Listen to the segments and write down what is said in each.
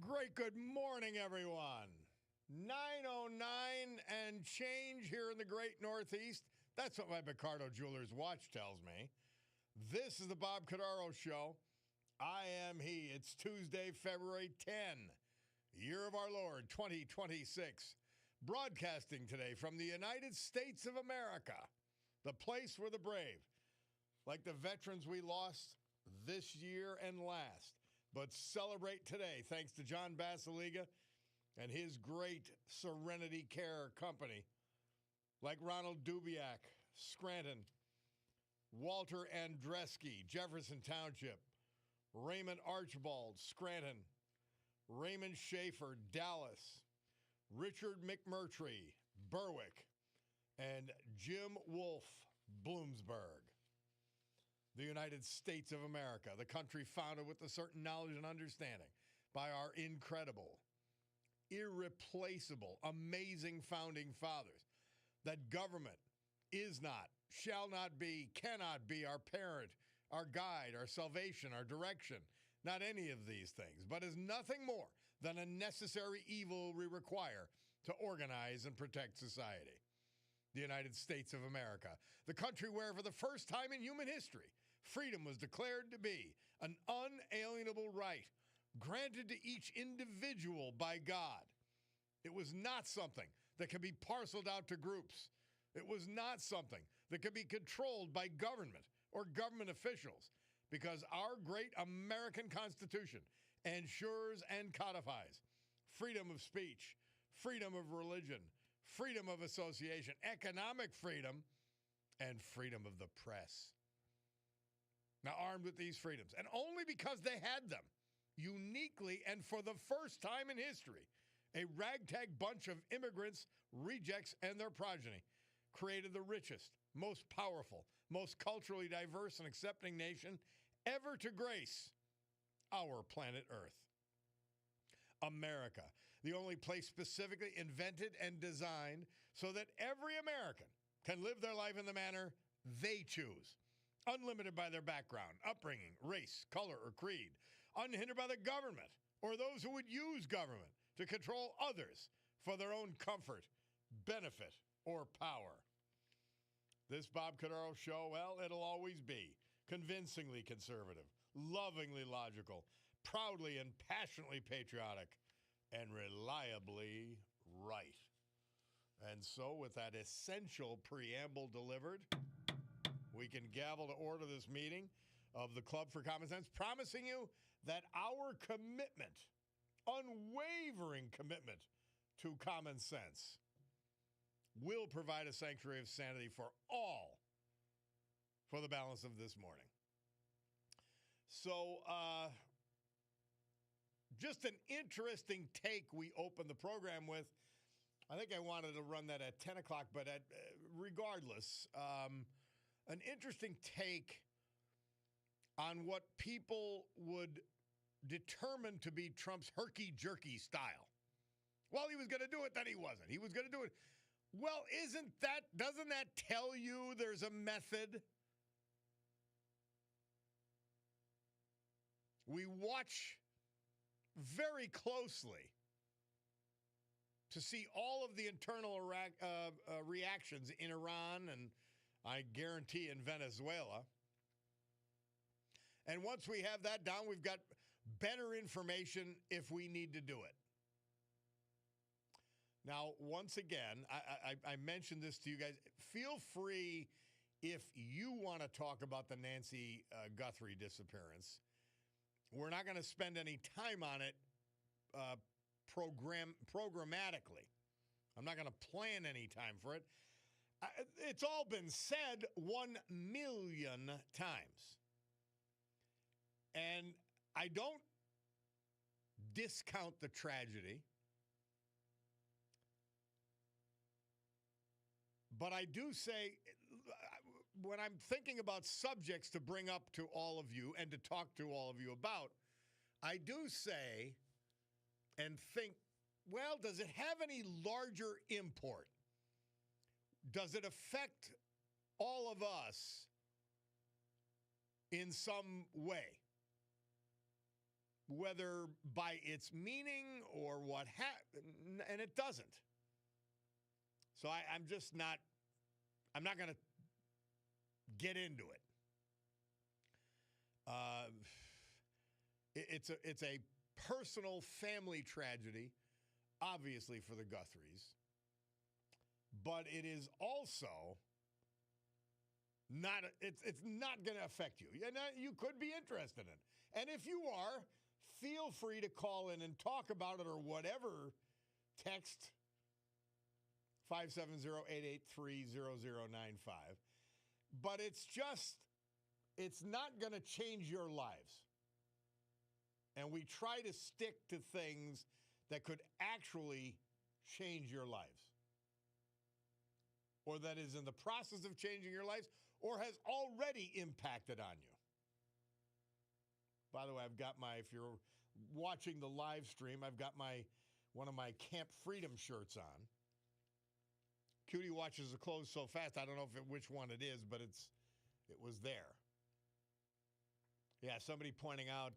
Great good morning, everyone. 9:09 and change here in the great Northeast. That's what my Picardo Jewelers watch tells me. This is the Bob Cordaro Show. I am he. It's Tuesday, February 10, year of our Lord, 2026. Broadcasting today from the United States of America, the place where the brave, like the veterans we lost this year and last, but celebrate today thanks to John Basiliga and his great Serenity Care Company, like Ronald Dubiak, Scranton, Walter Andreski, Jefferson Township, Raymond Archibald, Scranton, Raymond Schaefer, Dallas, Richard McMurtry, Berwick, and Jim Wolfe, Bloomsburg. The United States of America, the country founded with a certain knowledge and understanding by our incredible, irreplaceable, amazing founding fathers, that government is not, shall not be, cannot be our parent, our guide, our salvation, our direction, not any of these things, but is nothing more than a necessary evil we require to organize and protect society. The United States of America, the country where for the first time in human history, freedom was declared to be an unalienable right granted to each individual by God. It was not something that could be parceled out to groups. It was not something that could be controlled by government or government officials, because our great American Constitution ensures and codifies freedom of speech, freedom of religion, freedom of association, economic freedom, and freedom of the press. Now, armed with these freedoms, and only because they had them, uniquely and for the first time in history, a ragtag bunch of immigrants, rejects, and their progeny created the richest, most powerful, most culturally diverse and accepting nation ever to grace our planet Earth. America, the only place specifically invented and designed so that every American can live their life in the manner they choose, unlimited by their background, upbringing, race, color, or creed, unhindered by the government or those who would use government to control others for their own comfort, benefit, or power. This Bob Cordaro Show, well, it'll always be convincingly conservative, lovingly logical, proudly and passionately patriotic, and reliably right. And so, with that essential preamble delivered, we can gavel to order this meeting of the Club for Common Sense, promising you that our commitment, unwavering commitment to common sense, will provide a sanctuary of sanity for all for the balance of this morning. So, just an interesting take we opened the program with. I think I wanted to run that at 10 o'clock, but regardless, an interesting take on what people would determine to be Trump's herky-jerky style. Well, he was going to do it, then he wasn't. He was going to do it. Well, doesn't that tell you there's a method? We watch very closely to see all of the internal reactions in Iran and I guarantee in Venezuela. And once we have that down, we've got better information if we need to do it. Now, once again, I mentioned this to you guys. Feel free if you want to talk about the Nancy Guthrie disappearance. We're not going to spend any time on it programmatically. I'm not going to plan any time for it. It's all been said 1 million times. And I don't discount the tragedy. But I do say, when I'm thinking about subjects to bring up to all of you and to talk to all of you about, I do say and think, well, does it have any larger import? Does it affect all of us in some way? whether by its meaning or what and it doesn't. So I'm just not, I'm not going to get into it. It's a personal family tragedy, obviously, for the Guthries, but it is also not, it's not going to affect you. You could be interested in it. And if you are, feel free to call in and talk about it or whatever. Text 570-883-0095. But it's not going to change your lives. And we try to stick to things that could actually change your lives, or that is in the process of changing your lives, or has already impacted on you. By the way, I've got if you're watching the live stream, I've got one of my Camp Freedom shirts on. Cutie watches the clothes so fast, I don't know which one it is, but it was there. Yeah, somebody pointing out,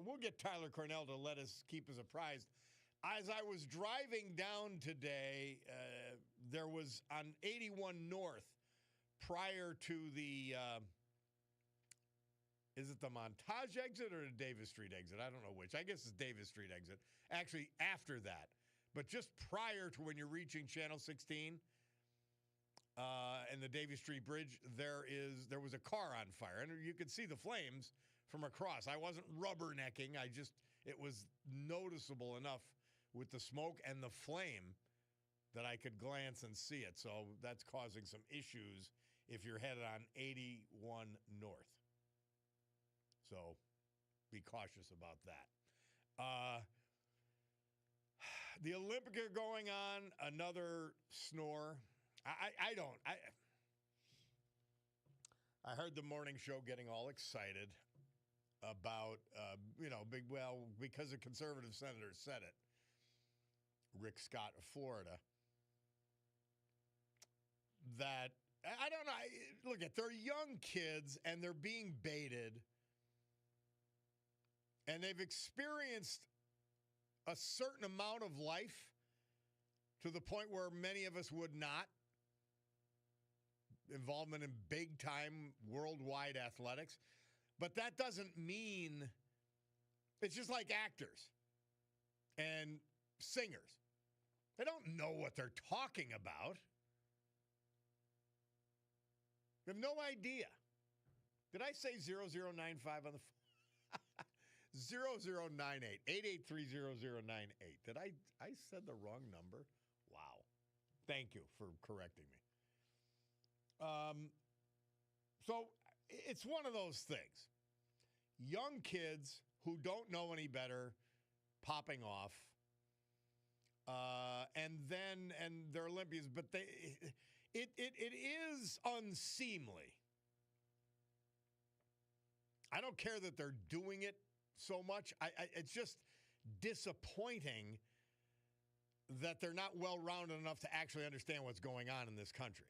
we'll get Tyler Cornell to let us keep us apprised. As I was driving down today, there was on 81 North, prior to the, is it the Montage exit or the Davis Street exit? I don't know which. I guess it's Davis Street exit. Actually, after that. But just prior to when you're reaching Channel 16 and the Davis Street Bridge, there was a car on fire. And you could see the flames from across. I wasn't rubbernecking. It was noticeable enough with the smoke and the flame that I could glance and see it. So that's causing some issues if you're headed on 81 North. So be cautious about that. The Olympic are going on. Another snore. I heard the morning show getting all excited about, because a conservative senator said it, Rick Scott of Florida, that, I don't know, look, they're young kids and they're being baited, and they've experienced a certain amount of life to the point where many of us would not. Involvement in big-time worldwide athletics. But that doesn't mean, it's just like actors and singers. They don't know what they're talking about. They have no idea. Did I say 0095 on the phone? 0098 883-0098. Did I said the wrong number? Wow. Thank you for correcting me. So it's one of those things. Young kids who don't know any better popping off, and they're Olympians, but it is unseemly. I don't care that they're doing it so much. It's just disappointing that they're not well-rounded enough to actually understand what's going on in this country.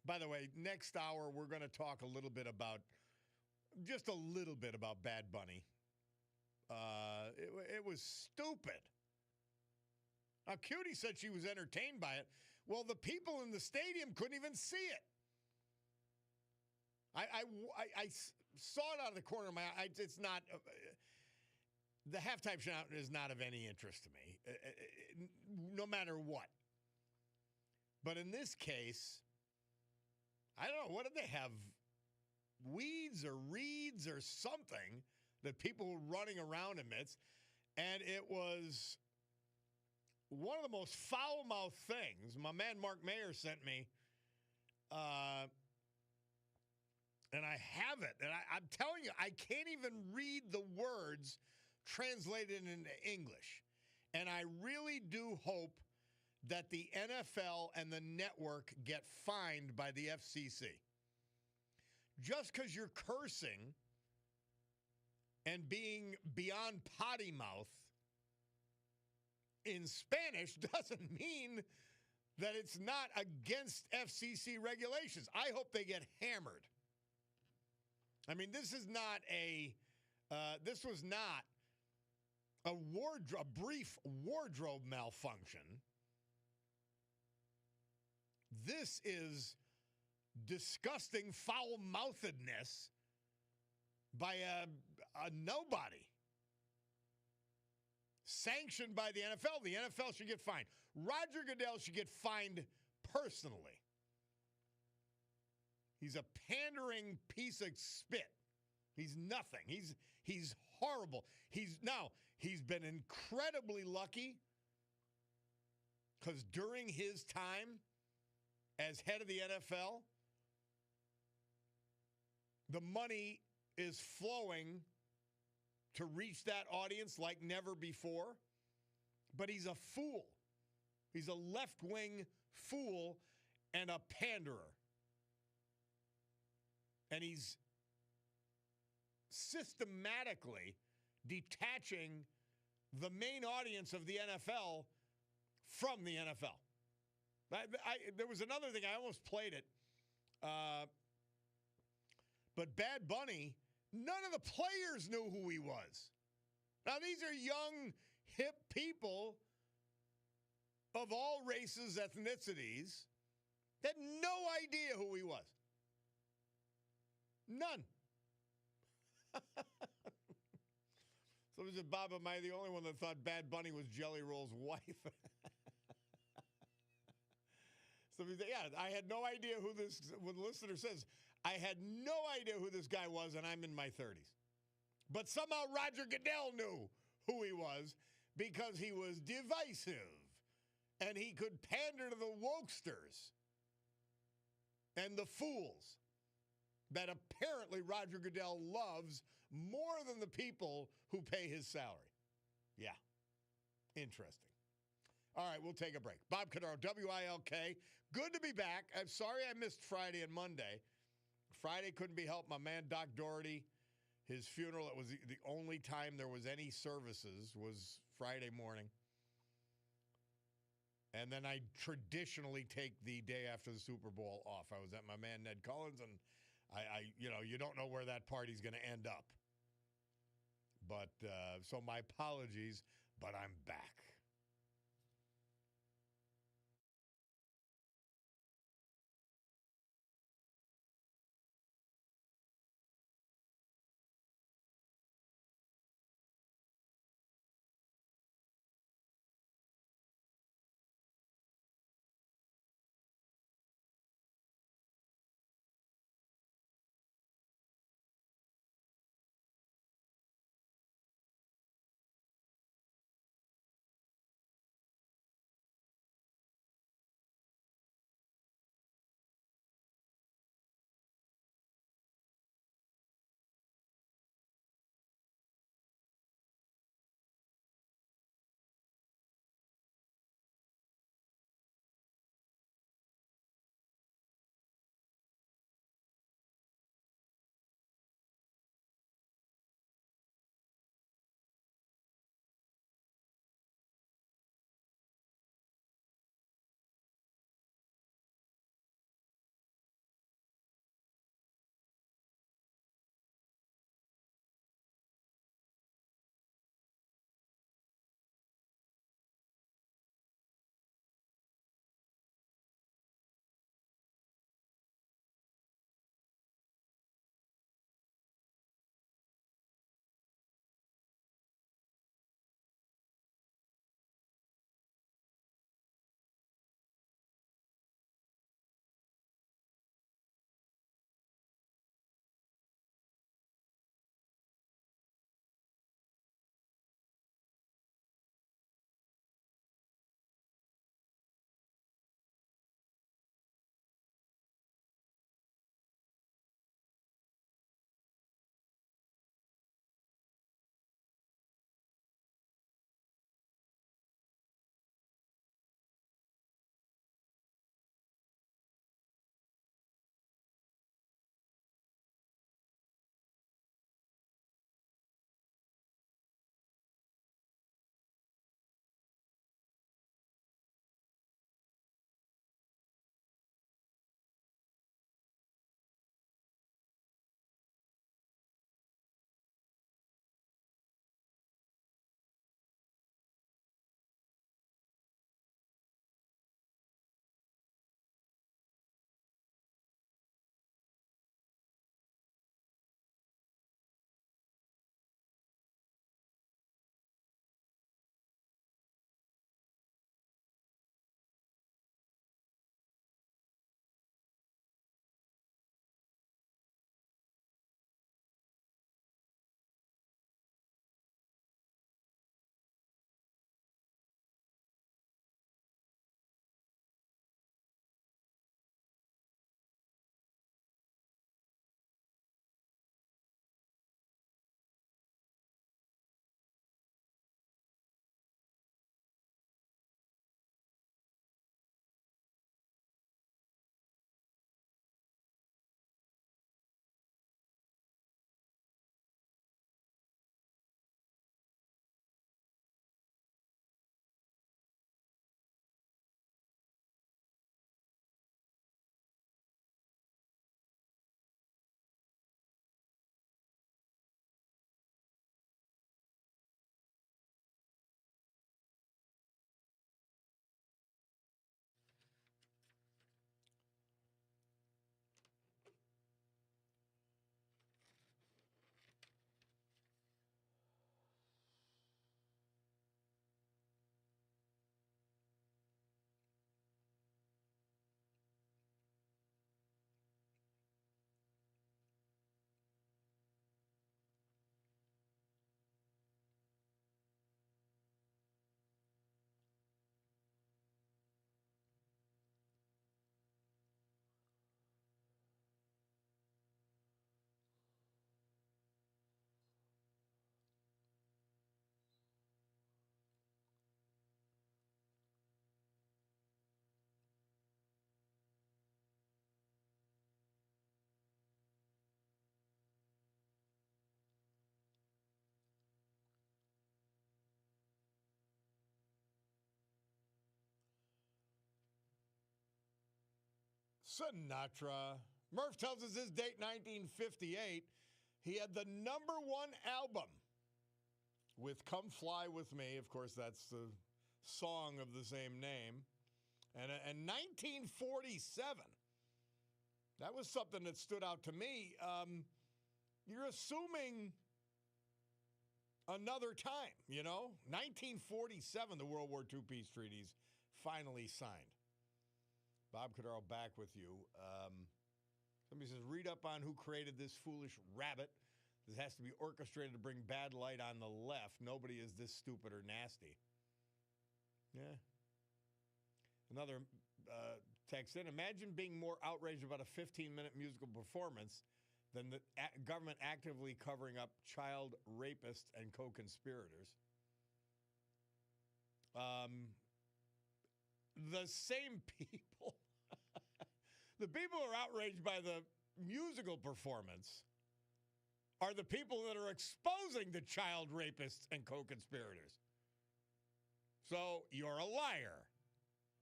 By the way, next hour, we're going to talk just a little bit about Bad Bunny. It was stupid. Now, Cutie said she was entertained by it. Well, the people in the stadium couldn't even see it. I saw it out of the corner of my eye. It's not, the halftime shout is not of any interest to me, no matter what. But in this case, I don't know, what did they have? Weeds or reeds or something that people were running around amidst. And it was one of the most foul-mouthed things. My man Mark Mayer sent me, and I have it. And I'm telling you, I can't even read the words translated into English. And I really do hope that the NFL and the network get fined by the FCC. Just because you're cursing and being beyond potty mouth in Spanish doesn't mean that it's not against FCC regulations. I hope they get hammered. I mean, this is not this was not a brief wardrobe malfunction. This is disgusting foul-mouthedness by a nobody. Sanctioned by the NFL. The NFL should get fined. Roger Goodell should get fined personally. He's a pandering piece of spit. He's nothing. He's horrible. He's been incredibly lucky because during his time as head of the NFL, the money is flowing to reach that audience like never before. But he's a fool. He's a left-wing fool and a panderer. And he's systematically detaching the main audience of the NFL from the NFL. There was another thing, I almost played it. But Bad Bunny, none of the players knew who he was. Now, these are young, hip people of all races, ethnicities, that had no idea who he was. None. So was it, Bob, am I the only one that thought Bad Bunny was Jelly Roll's wife? So, yeah, I had no idea who this, when the listener says, I had no idea who this guy was, and I'm in my 30s. But somehow Roger Goodell knew who he was because he was divisive, and he could pander to the wokesters and the fools that apparently Roger Goodell loves more than the people who pay his salary. Yeah, interesting. All right, we'll take a break. Bob Cordaro, WILK. Good to be back. I'm sorry I missed Friday and Monday. Friday couldn't be helped. My man, Doc Doherty, his funeral, it was the only time there was any services was Friday morning. And then I traditionally take the day after the Super Bowl off. I was at my man Ned Collins, and you don't know where that party's going to end up. But so my apologies, but I'm back. Sinatra. Murph tells us his date, 1958. He had the number one album with Come Fly With Me. Of course, that's the song of the same name. And 1947, that was something that stood out to me. You're assuming another time, 1947, the World War II peace treaties finally signed. Bob Cordaro back with you. Somebody says, read up on who created this foolish rabbit. This has to be orchestrated to bring bad light on the left. Nobody is this stupid or nasty. Yeah. Another text in. Imagine being more outraged about a 15-minute musical performance than the government actively covering up child rapists and co-conspirators. The same people, the people who are outraged by the musical performance are the people that are exposing the child rapists and co-conspirators. So you're a liar,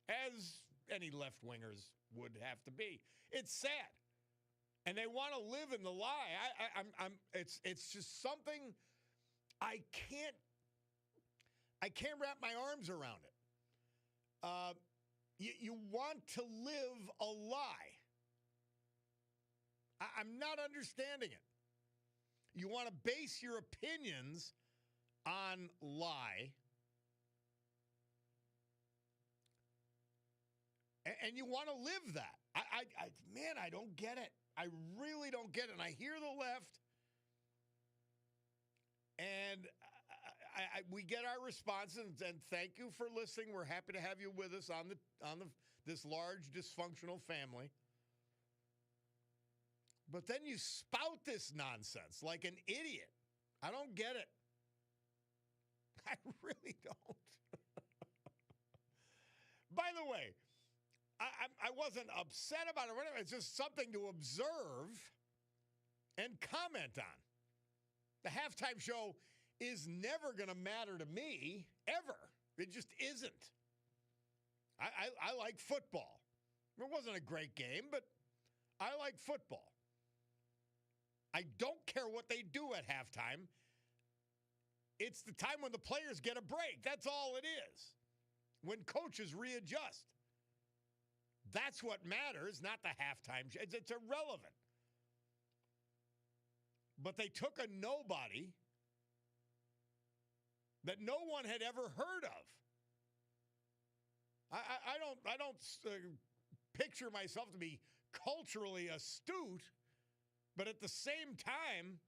as any left-wingers would have to be. It's sad. And they want to live in the lie. It's just something I can't wrap my arms around it. You want to live a lie. I'm not understanding it. You want to base your opinions on lie. And you want to live that. I don't get it. I really don't get it. And I hear the left, and we get our responses. And thank you for listening. We're happy to have you with us on this large dysfunctional family. But then you spout this nonsense like an idiot. I don't get it. I really don't. By the way, I wasn't upset about it. It's just something to observe and comment on. The halftime show is never going to matter to me, ever. It just isn't. I like football. It wasn't a great game, but I like football. I don't care what they do at halftime. It's the time when the players get a break. That's all it is. When coaches readjust. That's what matters, not the halftime show. It's irrelevant. But they took a nobody that no one had ever heard of. I don't picture myself to be culturally astute, but at the same time,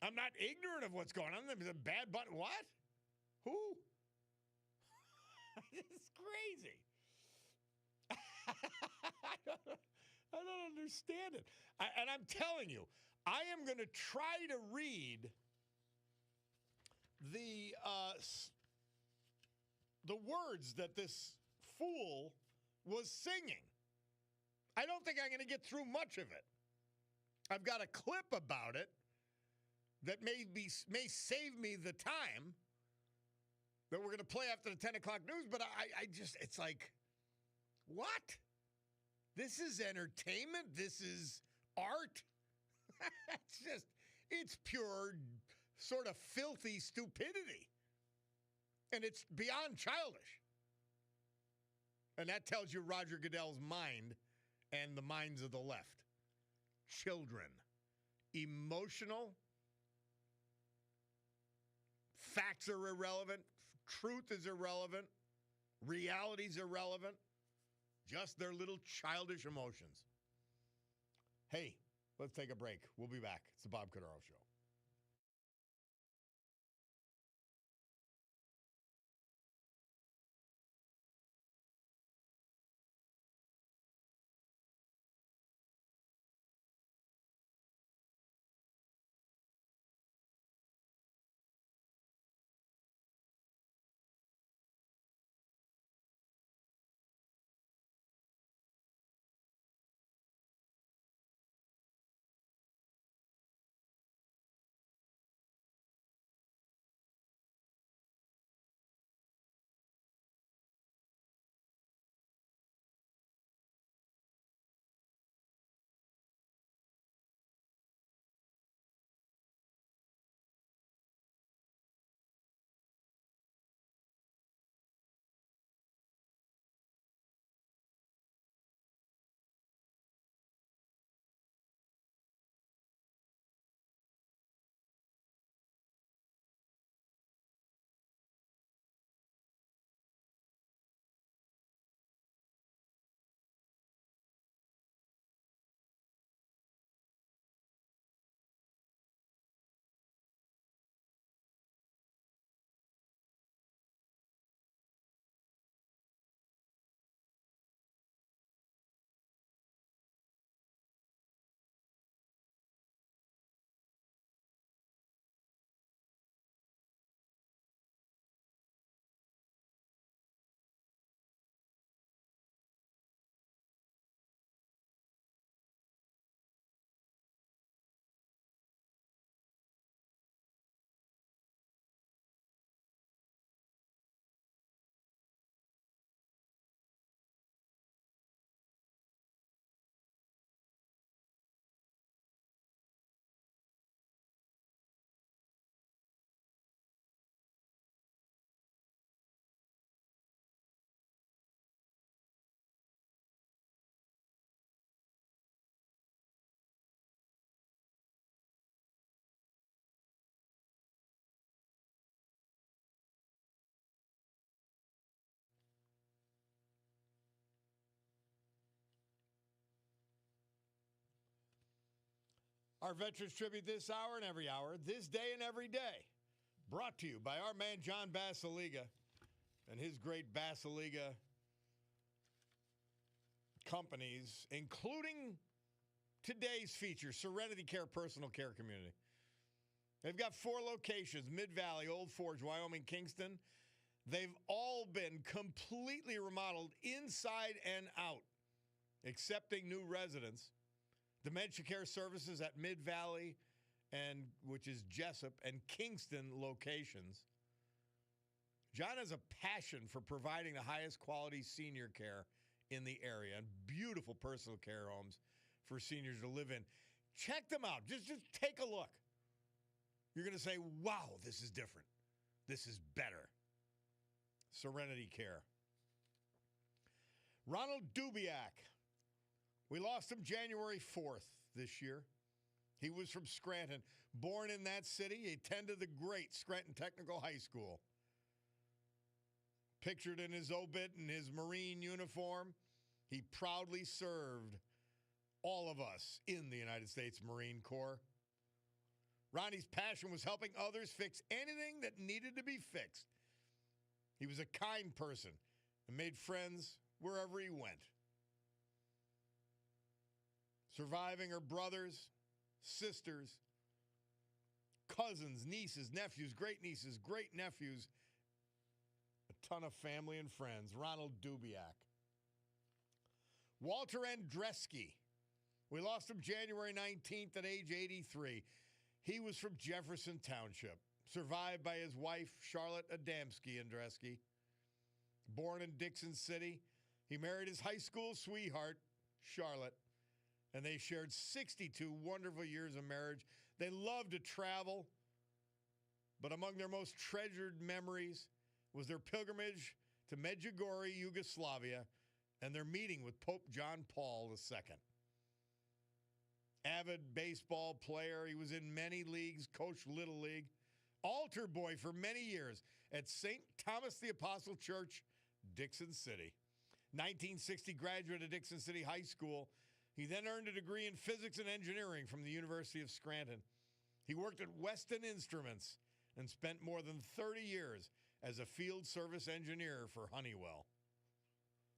I'm not ignorant of what's going on. There's a bad button. What? Who? It's crazy. I don't understand it. And I'm telling you, I am going to try to read the words that this fool was singing. I don't think I'm going to get through much of it. I've got a clip about it that may save me the time that we're going to play after the 10 o'clock news, but I just, it's like, what? This is entertainment? This is art? It's pure sort of filthy stupidity. And it's beyond childish. And that tells you Roger Goodell's mind and the minds of the left. Children. Emotional. Facts are irrelevant. Truth is irrelevant. Reality is irrelevant. Just their little childish emotions. Hey, let's take a break. We'll be back. It's the Bob Cordaro Show. Our Veterans Tribute this hour and every hour, this day and every day. Brought to you by our man John Basiliga and his great Basiliga companies, including today's feature, Serenity Care Personal Care Community. They've got 4 locations, Mid-Valley, Old Forge, Wyoming, Kingston. They've all been completely remodeled inside and out, accepting new residents. Dementia Care Services at Mid-Valley, which is Jessup, and Kingston locations. John has a passion for providing the highest quality senior care in the area and beautiful personal care homes for seniors to live in. Check them out. Just take a look. You're going to say, wow, this is different. This is better. Serenity Care. Ronald Dubiak. We lost him January 4th this year. He was from Scranton. Born in that city, he attended the great Scranton Technical High School. Pictured in his obit in his Marine uniform, he proudly served all of us in the United States Marine Corps. Ronnie's passion was helping others fix anything that needed to be fixed. He was a kind person and made friends wherever he went. Surviving her brothers, sisters, cousins, nieces, nephews, great-nieces, great-nephews, a ton of family and friends. Ronald Dubiak. Walter Andreski. We lost him January 19th at age 83. He was from Jefferson Township, survived by his wife, Charlotte Adamski Andreski. Born in Dixon City, he married his high school sweetheart, Charlotte, and they shared 62 wonderful years of marriage. They loved to travel, but among their most treasured memories was their pilgrimage to Medjugorje, Yugoslavia, and their meeting with Pope John Paul II. Avid baseball player, he was in many leagues, coached Little League, altar boy for many years at St. Thomas the Apostle Church, Dixon City. 1960 graduate of Dixon City High School. He then earned a degree in physics and engineering from the University of Scranton. He worked at Weston Instruments and spent more than 30 years as a field service engineer for Honeywell.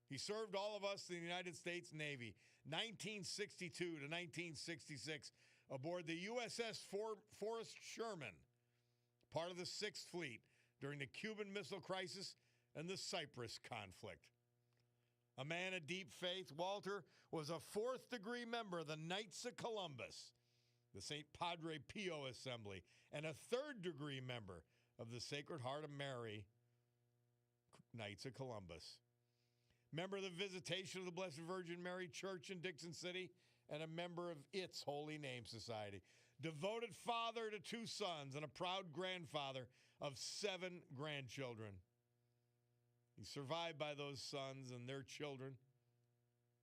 He served all of us in the United States Navy, 1962 to 1966, aboard the USS Forrest Sherman, part of the 6th Fleet during the Cuban Missile Crisis and the Cyprus conflict. A man of deep faith, Walter was a 4th-degree member of the Knights of Columbus, the St. Padre Pio Assembly, and a 3rd-degree member of the Sacred Heart of Mary Knights of Columbus. Member of the Visitation of the Blessed Virgin Mary Church in Dixon City, and a member of its Holy Name Society. Devoted father to 2 sons and a proud grandfather of 7 grandchildren. He's survived by those sons and their children,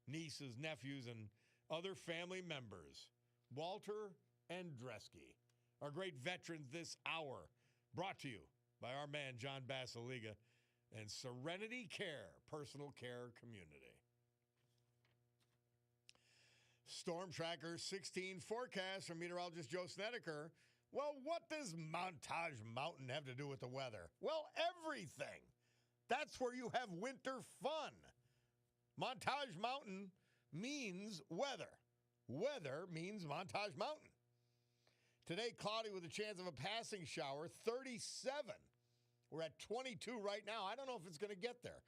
nieces, nephews, and other family members. Walter Andreski, our great veterans this hour, brought to you by our man John Basiliga and Serenity Care Personal Care Community. Storm Tracker 16 forecast from meteorologist Joe Snedeker. Well, what does Montage Mountain have to do with the weather? Well, everything. That's where you have winter fun. Montage Mountain means weather. Weather means Montage Mountain. Today, cloudy with a chance of a passing shower, 37. We're at 22 right now. I don't know if it's going to get there.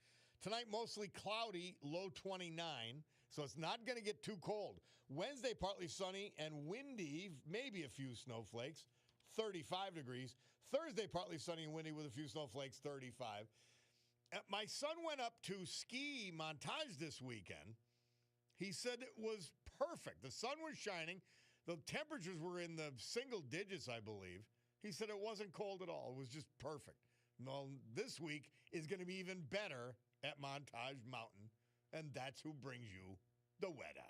Tonight, mostly cloudy, low 29, so it's not going to get too cold. Wednesday, partly sunny and windy, maybe a few snowflakes, 35 degrees. Thursday, partly sunny and windy with a few snowflakes, 35. My son went up to ski Montage this weekend. He said it was perfect. The sun was shining. The temperatures were in the single digits, I believe. He said it wasn't cold at all. It was just perfect. Well, this week is going to be even better at Montage Mountain, and that's who brings you the weather.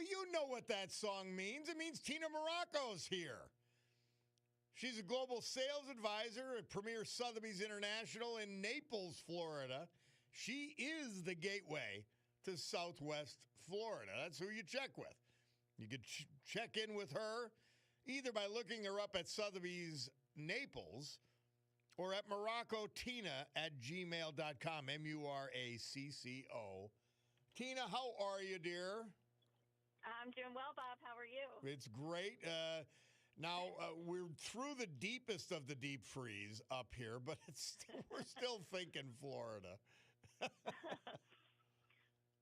you know what that song means. It means Tina Morocco's here. She's a global sales advisor at Premier Sotheby's International in Naples, Florida. She is the gateway to Southwest Florida. That's who you check with. You could check in with her either by looking her up at Sotheby's Naples or at moroccotina@gmail.com, MURACCO. Tina, how are you, dear? I'm doing well, Bob. How are you? It's great. Now, we're through the deepest of the deep freeze up here, but we're still thinking Florida.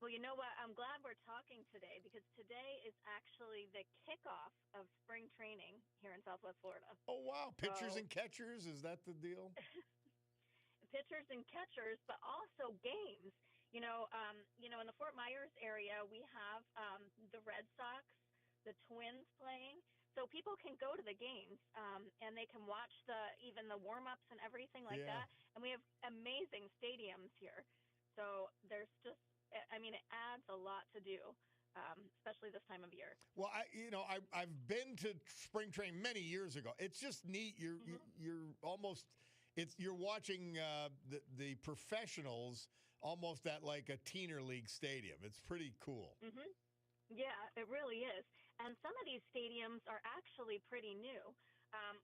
Well, you know what? I'm glad we're talking today because today is actually the kickoff of spring training here in Southwest Florida. Oh, wow. Pitchers and catchers, is that the deal? Pitchers and catchers, but also games. In the Fort Myers area, we have the Red Sox, the Twins playing. So people can go to the games and they can watch even the warm-ups and everything like that. And we have amazing stadiums here. So there's just, it adds a lot to do, especially this time of year. Well, I've been to spring training many years ago. It's just neat. You're almost, you're watching the professionals almost at like a Teener League stadium. It's pretty cool. Mm-hmm. Yeah, it really is. And some of these stadiums are actually pretty new.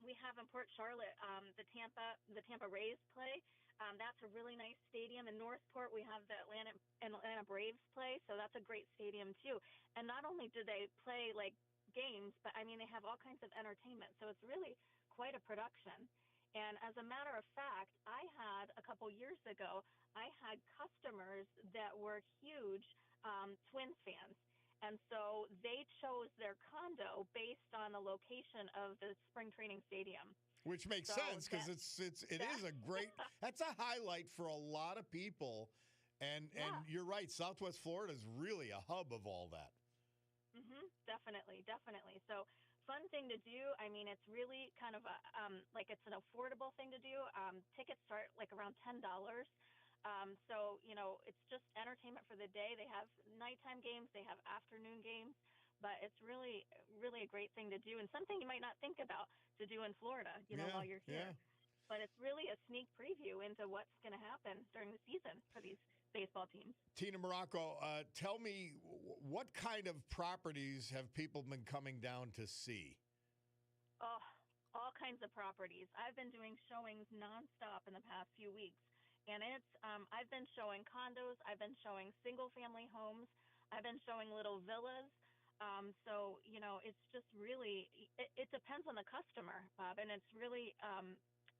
We have in Port Charlotte the Tampa Rays play. That's a really nice stadium. In Northport, we have the Atlanta Braves play, so that's a great stadium too. And not only do they play like games, but they have all kinds of entertainment. So it's really quite a production. And as a matter of fact, a couple years ago, I had customers that were huge Twins fans. And so they chose their condo based on the location of the spring training stadium. Which makes sense because it is a great, that's a highlight for a lot of people. And you're right, Southwest Florida is really a hub of all that. Mm-hmm, definitely. So fun thing to do. It's really kind of it's an affordable thing to do. Tickets start like around $10. So, it's just entertainment for the day. They have nighttime games, they have afternoon games, but it's really, really a great thing to do and something you might not think about to do in Florida, while you're here. Yeah. But it's really a sneak preview into what's going to happen during the season for these baseball teams. Tina Morocco, tell me, what kind of properties have people been coming down to see? Oh, all kinds of properties. I've been doing showings nonstop in the past few weeks. And I've been showing condos, I've been showing single-family homes, I've been showing little villas. So, it's just really, it depends on the customer, Bob. And it's really,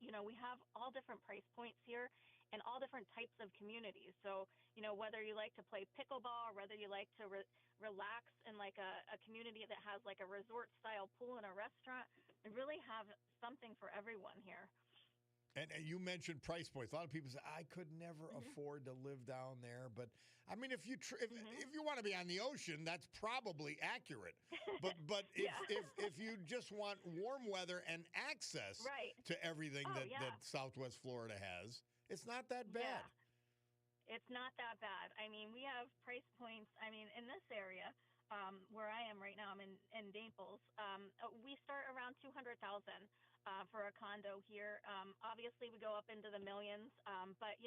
we have all different price points here and all different types of communities. So, whether you like to play pickleball or whether you like to relax in like a community that has like a resort-style pool and a restaurant, we really have something for everyone here. And you mentioned price points. A lot of people say, I could never afford to live down there. But, if you if you want to be on the ocean, that's probably accurate. But if you just want warm weather and access to everything that Southwest Florida has, it's not that bad. Yeah. It's not that bad. We have price points. In this area where I am right now, I'm in Naples, we start around $200,000. For a condo here. Obviously, we go up into the millions, but,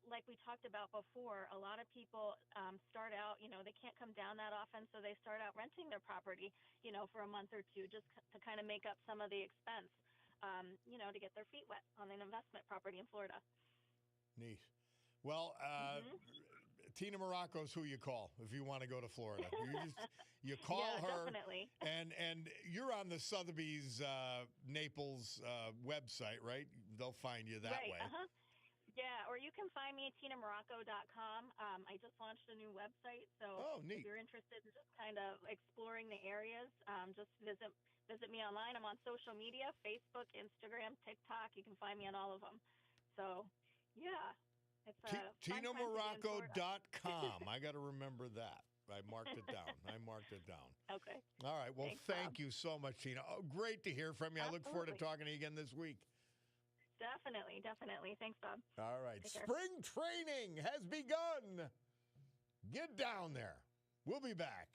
like we talked about before, a lot of people start out, they can't come down that often, so they start out renting their property, for a month or two just to kind of make up some of the expense, to get their feet wet on an investment property in Florida. Neat. Well, Tina Morocco's who you call if you want to go to Florida. You call her, definitely. And you're on the Sotheby's Naples website, right? They'll find you that way. Uh-huh. Yeah, or you can find me at tinamorocco.com. I just launched a new website, so if you're interested in just kind of exploring the areas, just visit me online. I'm on social media, Facebook, Instagram, TikTok. You can find me on all of them. So, yeah. tinamorocco.com. I got to remember that. I marked it down. Okay. All right. Well, thank you so much, Tina. Oh, great to hear from you. Absolutely. I look forward to talking to you again this week. Definitely. Thanks, Bob. All right. Spring training has begun. Get down there. We'll be back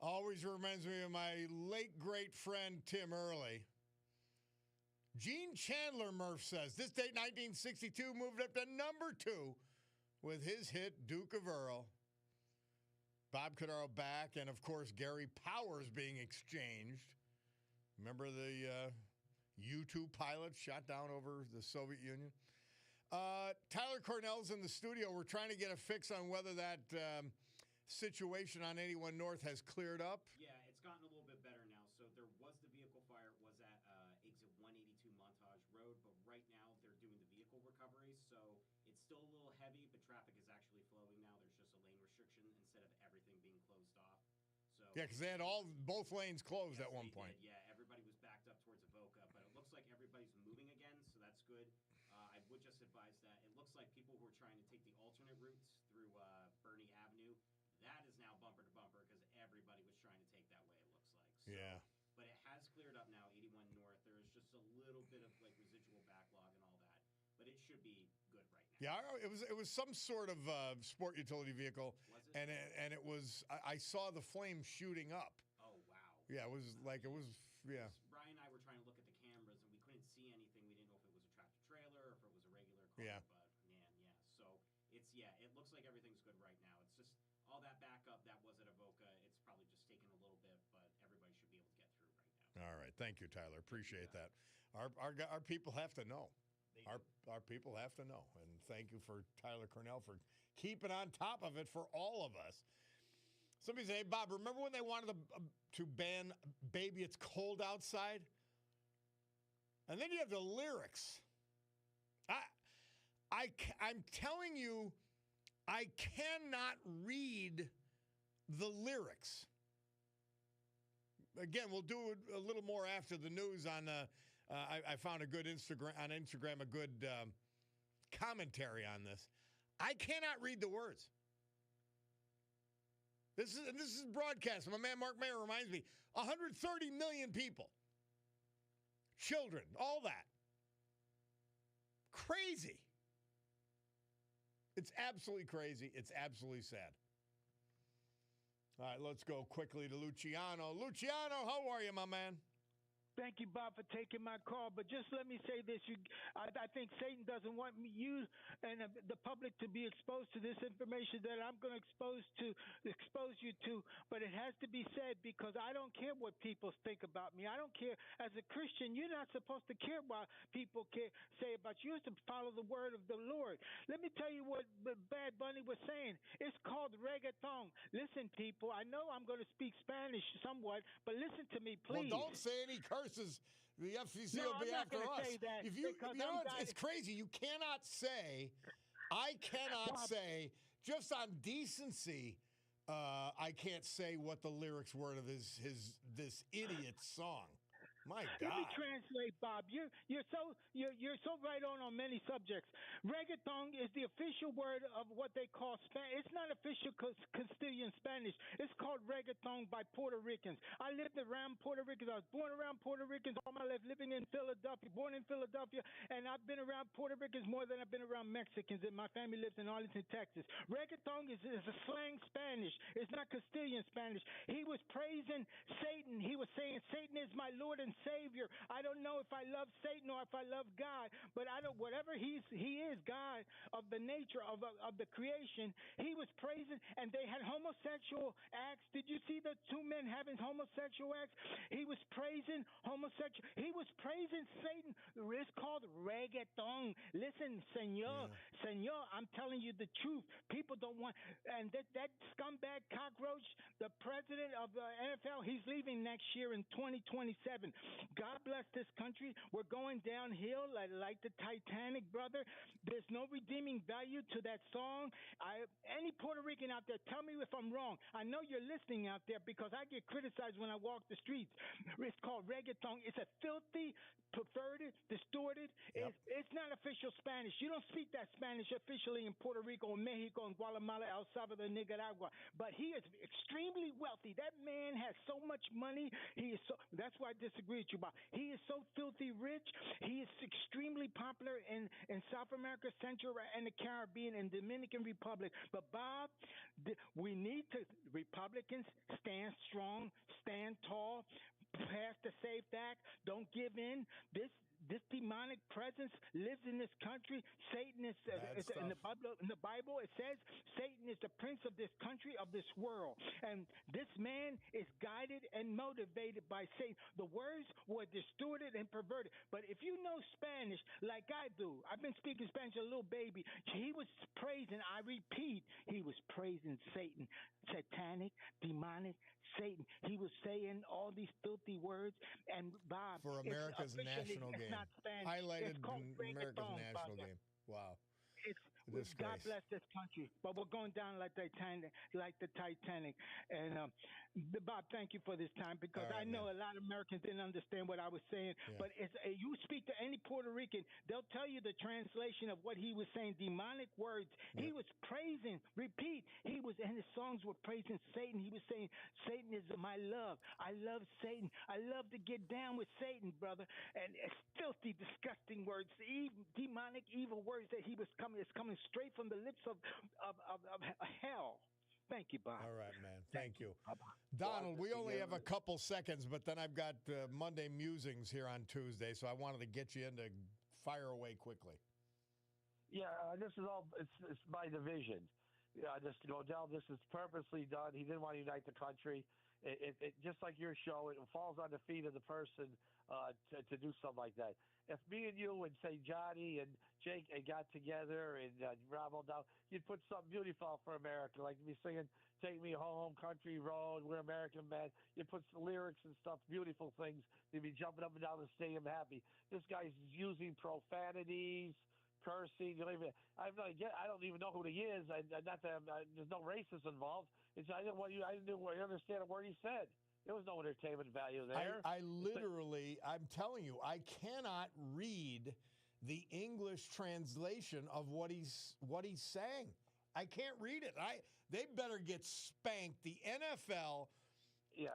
Always reminds me of my late great friend Tim Early. Gene Chandler, Murph says, this date 1962 moved up to number 2 with his hit Duke of Earl. Bob Cordaro back, and of course Gary Powers being exchanged. Remember the U-2 pilot shot down over the Soviet Union? Tyler Cornell's in the studio. We're trying to get a fix on whether that situation on 81 North has cleared up. Yeah, it's gotten a little bit better now. So there was the vehicle fire. It was at exit 182 Montage Road, but right now they're doing the vehicle recovery. So it's still a little heavy, but traffic is actually flowing now. There's just a lane restriction instead of everything being closed off. So Yeah, because they had both lanes closed at one point. Yeah, everybody was backed up towards Avoca, but it looks like everybody's moving again, so that's good. I would just advise that it looks like people who are trying to take the alternate routes through Bernie Avenue, that is now bumper to bumper because everybody was trying to take that way, it looks like. So, Yeah. But it has cleared up now, 81 North. There is just a little bit of like residual backlog and all that, but it should be good right now. Yeah, it was some sort of sport utility vehicle, Was it? and it was I saw the flames shooting up. Oh, wow. Yeah, it was like yeah. Brian and I were trying to look at the cameras, and we couldn't see anything. We didn't know if it was a tractor trailer or if it was a regular car. Yeah. But, man, yeah. So, it looks like everything's good right now. It's just all that backup that was at Avoca. It's probably just taken a little bit, but everybody should be able to get through right now. All right, thank you, Tyler. Appreciate that. Our people have to know. Our people have to know, and thank you for Tyler Cornell for keeping on top of it for all of us. Somebody say, hey, Bob, remember when they wanted to ban "Baby It's Cold Outside"? And then you have the lyrics. I'm telling you, I cannot read the lyrics. Again, we'll do it a little more after the news on. I found a good Instagram, a good commentary on this. I cannot read the words. This is broadcast. My man Mark Mayer reminds me, 130 million people, children, all that. Crazy. It's absolutely crazy. It's absolutely sad. All right, let's go quickly to Luciano. Luciano, how are you, my man? Thank you, Bob, for taking my call. But just let me say this. I think Satan doesn't want you and the public to be exposed to this information that I'm going to expose you to. But it has to be said because I don't care what people think about me. I don't care. As a Christian, you're not supposed to care what people say about you. You're supposed to follow the word of the Lord. Let me tell you what Bad Bunny was saying. It's called reggaeton. Listen, people, I know I'm going to speak Spanish somewhat, but listen to me, please. Well, don't say any curses. The FCC No, will be I'm not after gonna us. say that If you because know, I'm it's crazy. You cannot say, I cannot Bob, say, just on decency, I can't say what the lyrics were to this idiot song. My God. Let me translate, Bob. You're so right on many subjects. Reggaeton is the official word of what they call Spanish. It's not official Castilian Spanish. It's called reggaeton by Puerto Ricans. I lived around Puerto Ricans. I was born around Puerto Ricans all my life, living in Philadelphia, born in Philadelphia, and I've been around Puerto Ricans more than I've been around Mexicans, and my family lives in Arlington, Texas. Reggaeton is a slang Spanish. It's not Castilian Spanish. He was praising Satan. He was saying, Satan is my Lord and Savior. I don't know if I love Satan or if I love God, but I don't. Whatever he is, God of the nature of the creation. He was praising, and they had homosexual acts. Did you see the two men having homosexual acts? He was praising homosexual. He was praising Satan. It's called reggaeton. Listen, Senor, I'm telling you the truth. People don't want, and that scumbag cockroach, the president of the NFL, he's leaving next year in 2027. God bless this country. We're going downhill like the Titanic, brother. There's no redeeming value to that song. Any Puerto Rican out there, tell me if I'm wrong. I know you're listening out there because I get criticized when I walk the streets. It's called reggaeton. It's a filthy, perverted, distorted. Yep. It's not official Spanish. You don't speak that Spanish officially in Puerto Rico, Mexico, and Guatemala, El Salvador, Nicaragua. But he is extremely wealthy. That man has so much money. That's why I disagree disagree with you, Bob. He is so filthy rich. He is extremely popular in South America, Central, and the Caribbean and Dominican Republic. But Bob, we need to Republicans stand strong, stand tall, pass the SAFE Act, don't give in. This demonic presence lives in this country. Satan is in the Bible. In the Bible, it says Satan is the prince of this country, of this world, and this man is guided and motivated by Satan. The words were distorted and perverted. But if you know Spanish like I do, I've been speaking Spanish as a little baby. He was praising. I repeat, he was praising Satan, satanic, demonic. Satan. He was saying all these filthy words, and Bob, for America's national game, not Spanish. highlighted It's called America's reggaeton, national Bob. game. Wow. It's God bless this country, but we're going down like Titanic, And Bob, thank you for this time because All right, I know man. a lot of Americans didn't understand what I was saying. Yeah. But you speak to any Puerto Rican, they'll tell you the translation of what he was saying. Demonic words. He was praising. Repeat. He was, and his songs were praising Satan. He was saying, "Satan is my love. I love Satan. I love to get down with Satan, brother." And it's filthy, disgusting words, demonic, evil words that he was coming. It's coming straight from the lips of hell. Thank you, Bob. All right, man. Thank you. Bye-bye. Donald, we only have a couple seconds, but then I've got Monday musings here on Tuesday, so I wanted to get you in to fire away quickly. Yeah, this is all, it's by division. This Odell, this is purposely done. He didn't want to unite the country. It just like your show, it falls on the feet of the person to do something like that. If me and you and say Johnny and Jake got together and Rob O'Donnell, you'd put something beautiful for America, like me singing "Take Me Home," "Country Road," "We're American Men." You'd put some lyrics and stuff, beautiful things. You'd be jumping up and down the stadium happy. This guy's using profanities, cursing. I don't even know who he is. Not that there's no racism involved. I didn't understand a word he said. There was no entertainment value there. I literally, I'm telling you, I cannot read the English translation of what he's saying. I can't read it. They better get spanked. The NFL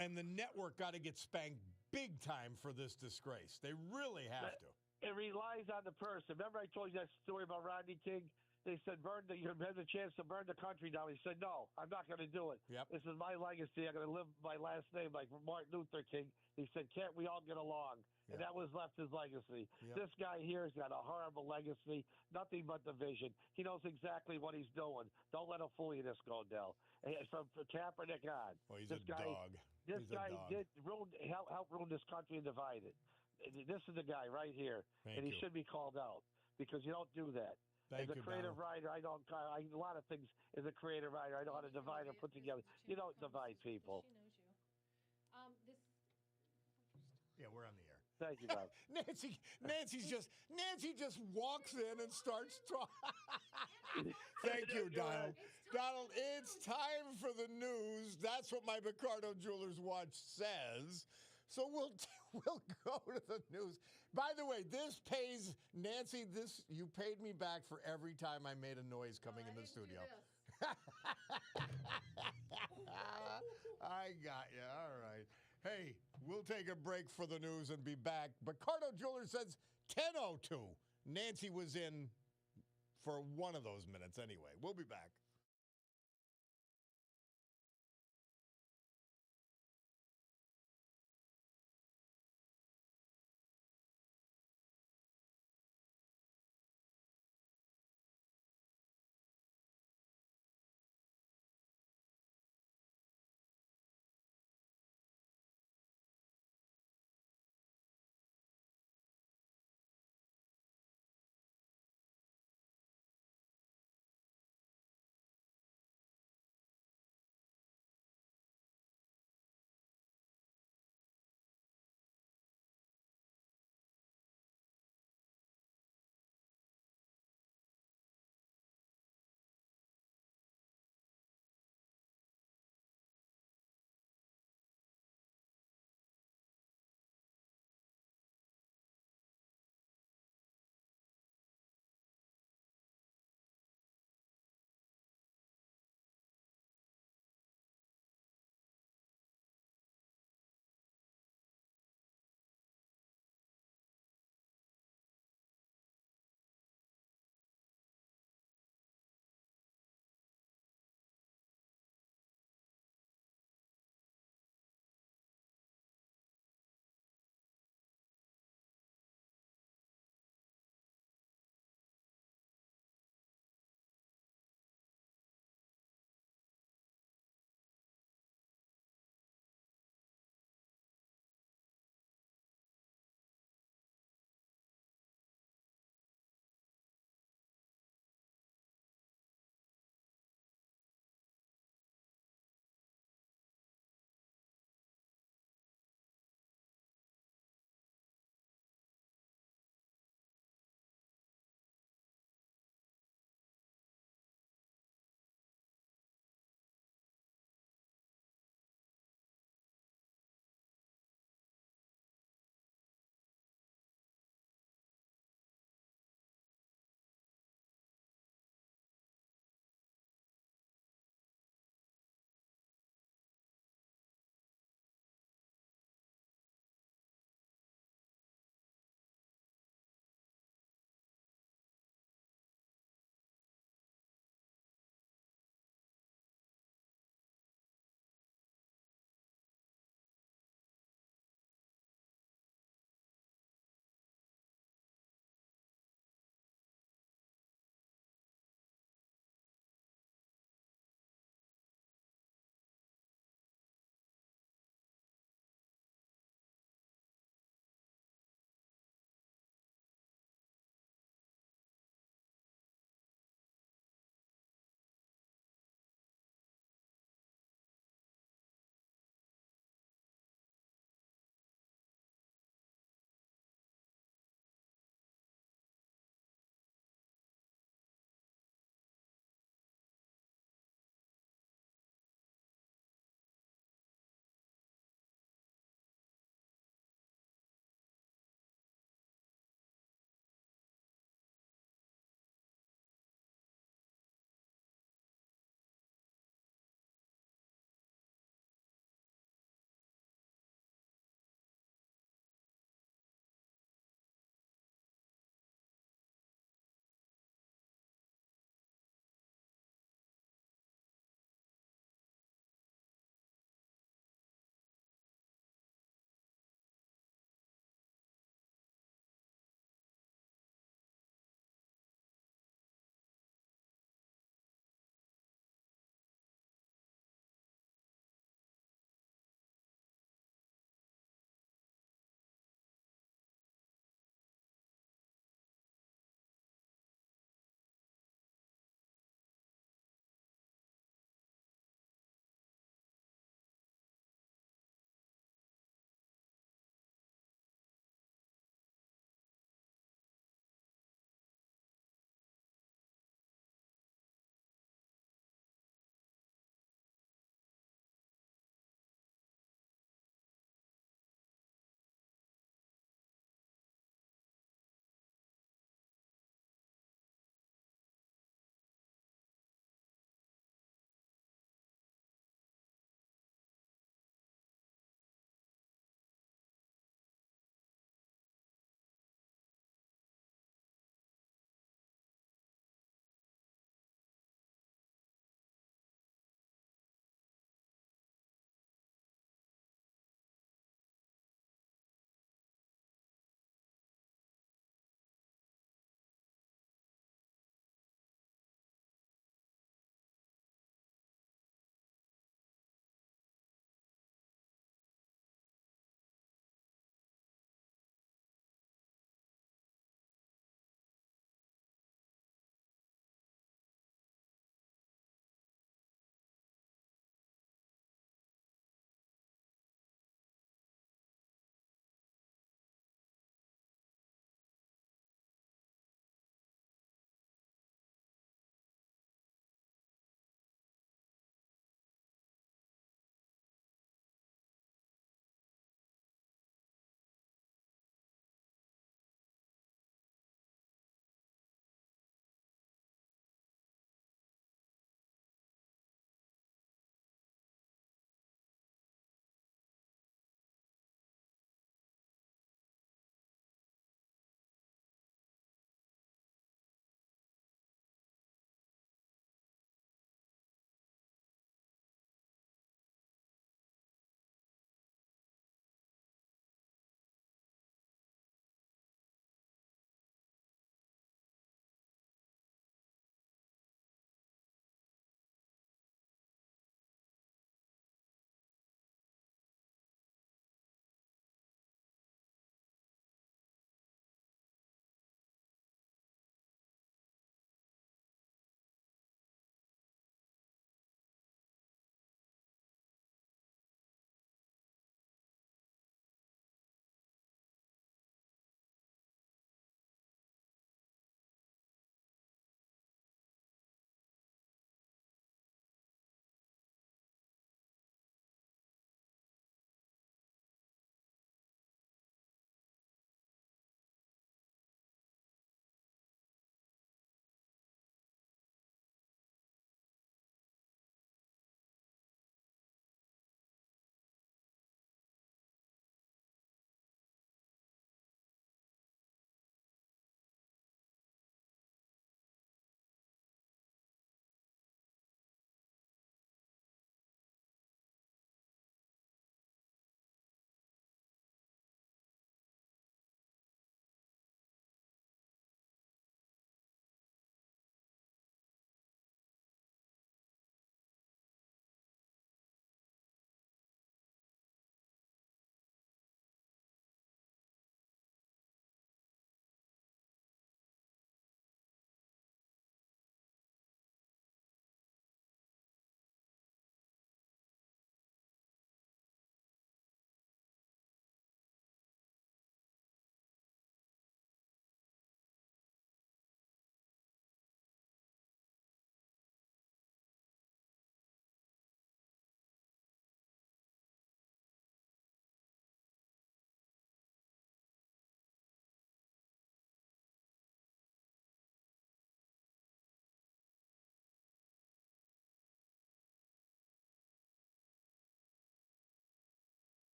and the network got to get spanked big time for this disgrace. They really have to. It relies on the person. Remember I told you that story about Rodney King? They said, you have the chance to burn the country down. He said, no, I'm not going to do it. Yep. This is my legacy. I'm going to live my last name like Martin Luther King. He said, can't we all get along? Yep. And that was left his legacy. Yep. This guy here has got a horrible legacy, nothing but division. He knows exactly what he's doing. Don't let him fool you, this Godell. From Kaepernick on. Well, he's this a guy, dog. This he's guy a dog. helped ruin this country and divide it. This is the guy right here. Thank he you. should be called out because you don't do that. Thank As a you, creative Donald. writer, a lot of things as a creative writer, I know how to divide and put together. You don't divide people. She knows you. Yeah, we're on the air. Thank you, Bob. Nancy just walks in and starts talking. Thank you, Donald. Donald, it's time for the news. That's what my Picardo Jewelers watch says. So we'll go to the news. By the way, this pays Nancy. You paid me back for every time I made a noise coming in the studio. I got you. All right. Hey, we'll take a break for the news and be back. Picardo Jewelers says 10:02. Nancy was in for one of those minutes anyway. We'll be back.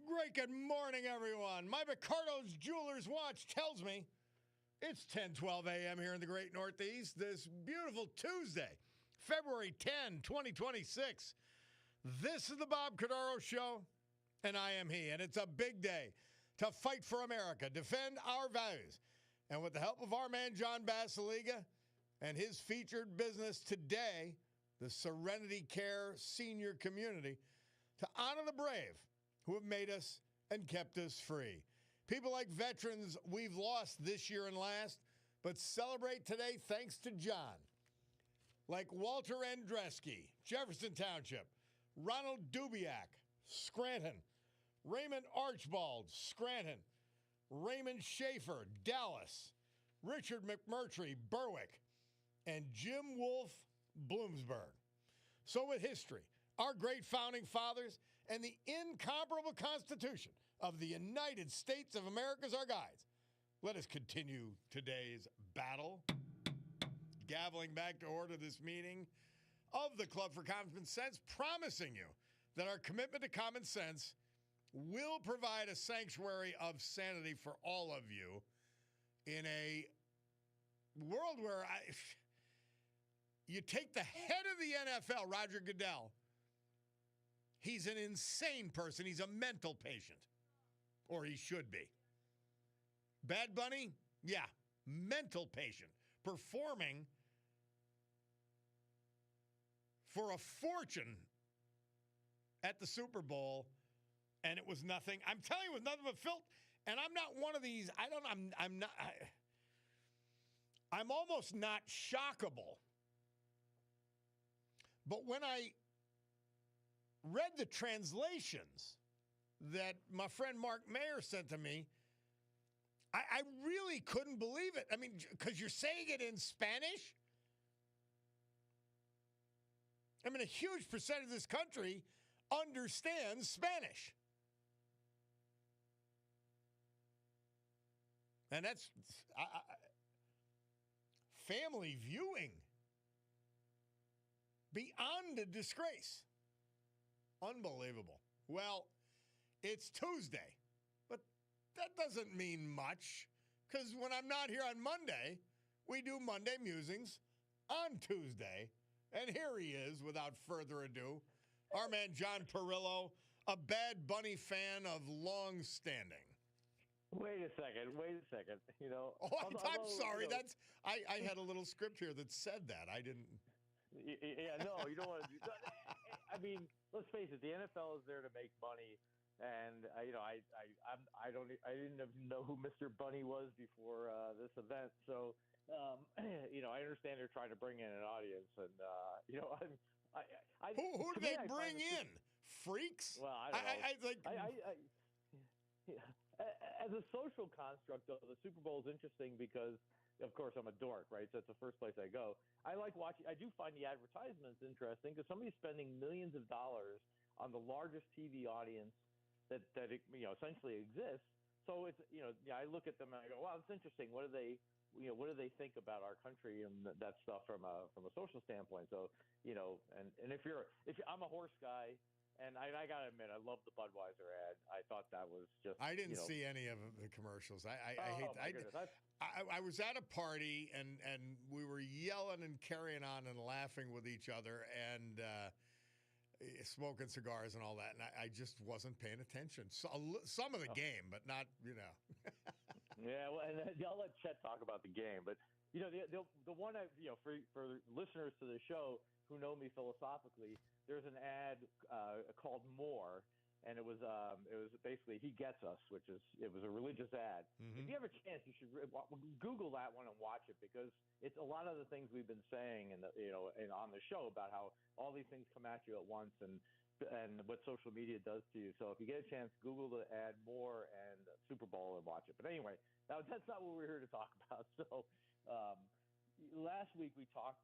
Great good morning, everyone. My Ricardo's Jewelers watch tells me it's 10:12 a.m. here in the great Northeast this beautiful Tuesday, February 10, 2026. This is the Bob Cordaro Show, and I am he. And it's a big day to fight for America, defend our values. And with the help of our man, John Basiliga, and his featured business today, the Serenity Care Senior Community, to honor the brave who have made us and kept us free. People like veterans we've lost this year and last, but celebrate today thanks to John. Like Walter Andreski, Jefferson Township, Ronald Dubiak, Scranton, Raymond Archbald, Scranton, Raymond Schaefer, Dallas, Richard McMurtry, Berwick, and Jim Wolfe, Bloomsburg. So with history, our great founding fathers, and the incomparable Constitution of the United States of America as our guides, let us continue today's battle. Gaveling back to order this meeting of the Club for Common Sense, promising you that our commitment to common sense will provide a sanctuary of sanity for all of you in a world where you take the head of the NFL, Roger Goodell. He's an insane person. He's a mental patient, or he should be. Bad Bunny, yeah, mental patient, performing for a fortune at the Super Bowl, and it was nothing. I'm telling you, it was nothing but filth. And I'm not one of these. I'm almost not shockable. But when I read the translations that my friend Mark Mayer sent to me, I really couldn't believe it. I mean, because you're saying it in Spanish. I mean, a huge percentage of this country understands Spanish. And that's family viewing beyond a disgrace. Unbelievable. Well, it's Tuesday, but that doesn't mean much, because when I'm not here on Monday, we do Monday Musings on Tuesday. And here he is, without further ado, our man John Perillo, a Bad Bunny fan of long standing. Wait a second. You know. Oh, I'm sorry. I had a little script here that said that. I didn't. Yeah, no, you don't want to do that. I mean, let's face it. The NFL is there to make money, and I didn't even know who Mr. Bunny was before this event. So, I understand they're trying to bring in an audience, and who do they bring in? Freaks? Well, I don't know. As a social construct, though, the Super Bowl is interesting because, of course, I'm a dork, right? So it's the first place I go. I like watching. I do find the advertisements interesting because somebody's spending millions of dollars on the largest TV audience that essentially exists. So it's I look at them and I go, wow, it's interesting. What do they think about our country and that stuff from a social standpoint? So and if I'm a horse guy. And I got to admit, I love the Budweiser ad. I thought that was just. I didn't see any of the commercials. I was at a party and we were yelling and carrying on and laughing with each other and smoking cigars and all that. And I just wasn't paying attention. So, some of the game, but not, Yeah, well, and I'll let Chet talk about the game. But, the one, for listeners to the show who know me philosophically, there's an ad called More, and it was basically He Gets Us, it was a religious ad. Mm-hmm. If you have a chance, you should Google that one and watch it, because it's a lot of the things we've been saying and on the show about how all these things come at you at once and what social media does to you. So if you get a chance, Google the ad More and Super Bowl and watch it. But anyway, that's not what we're here to talk about. So. Last week we talked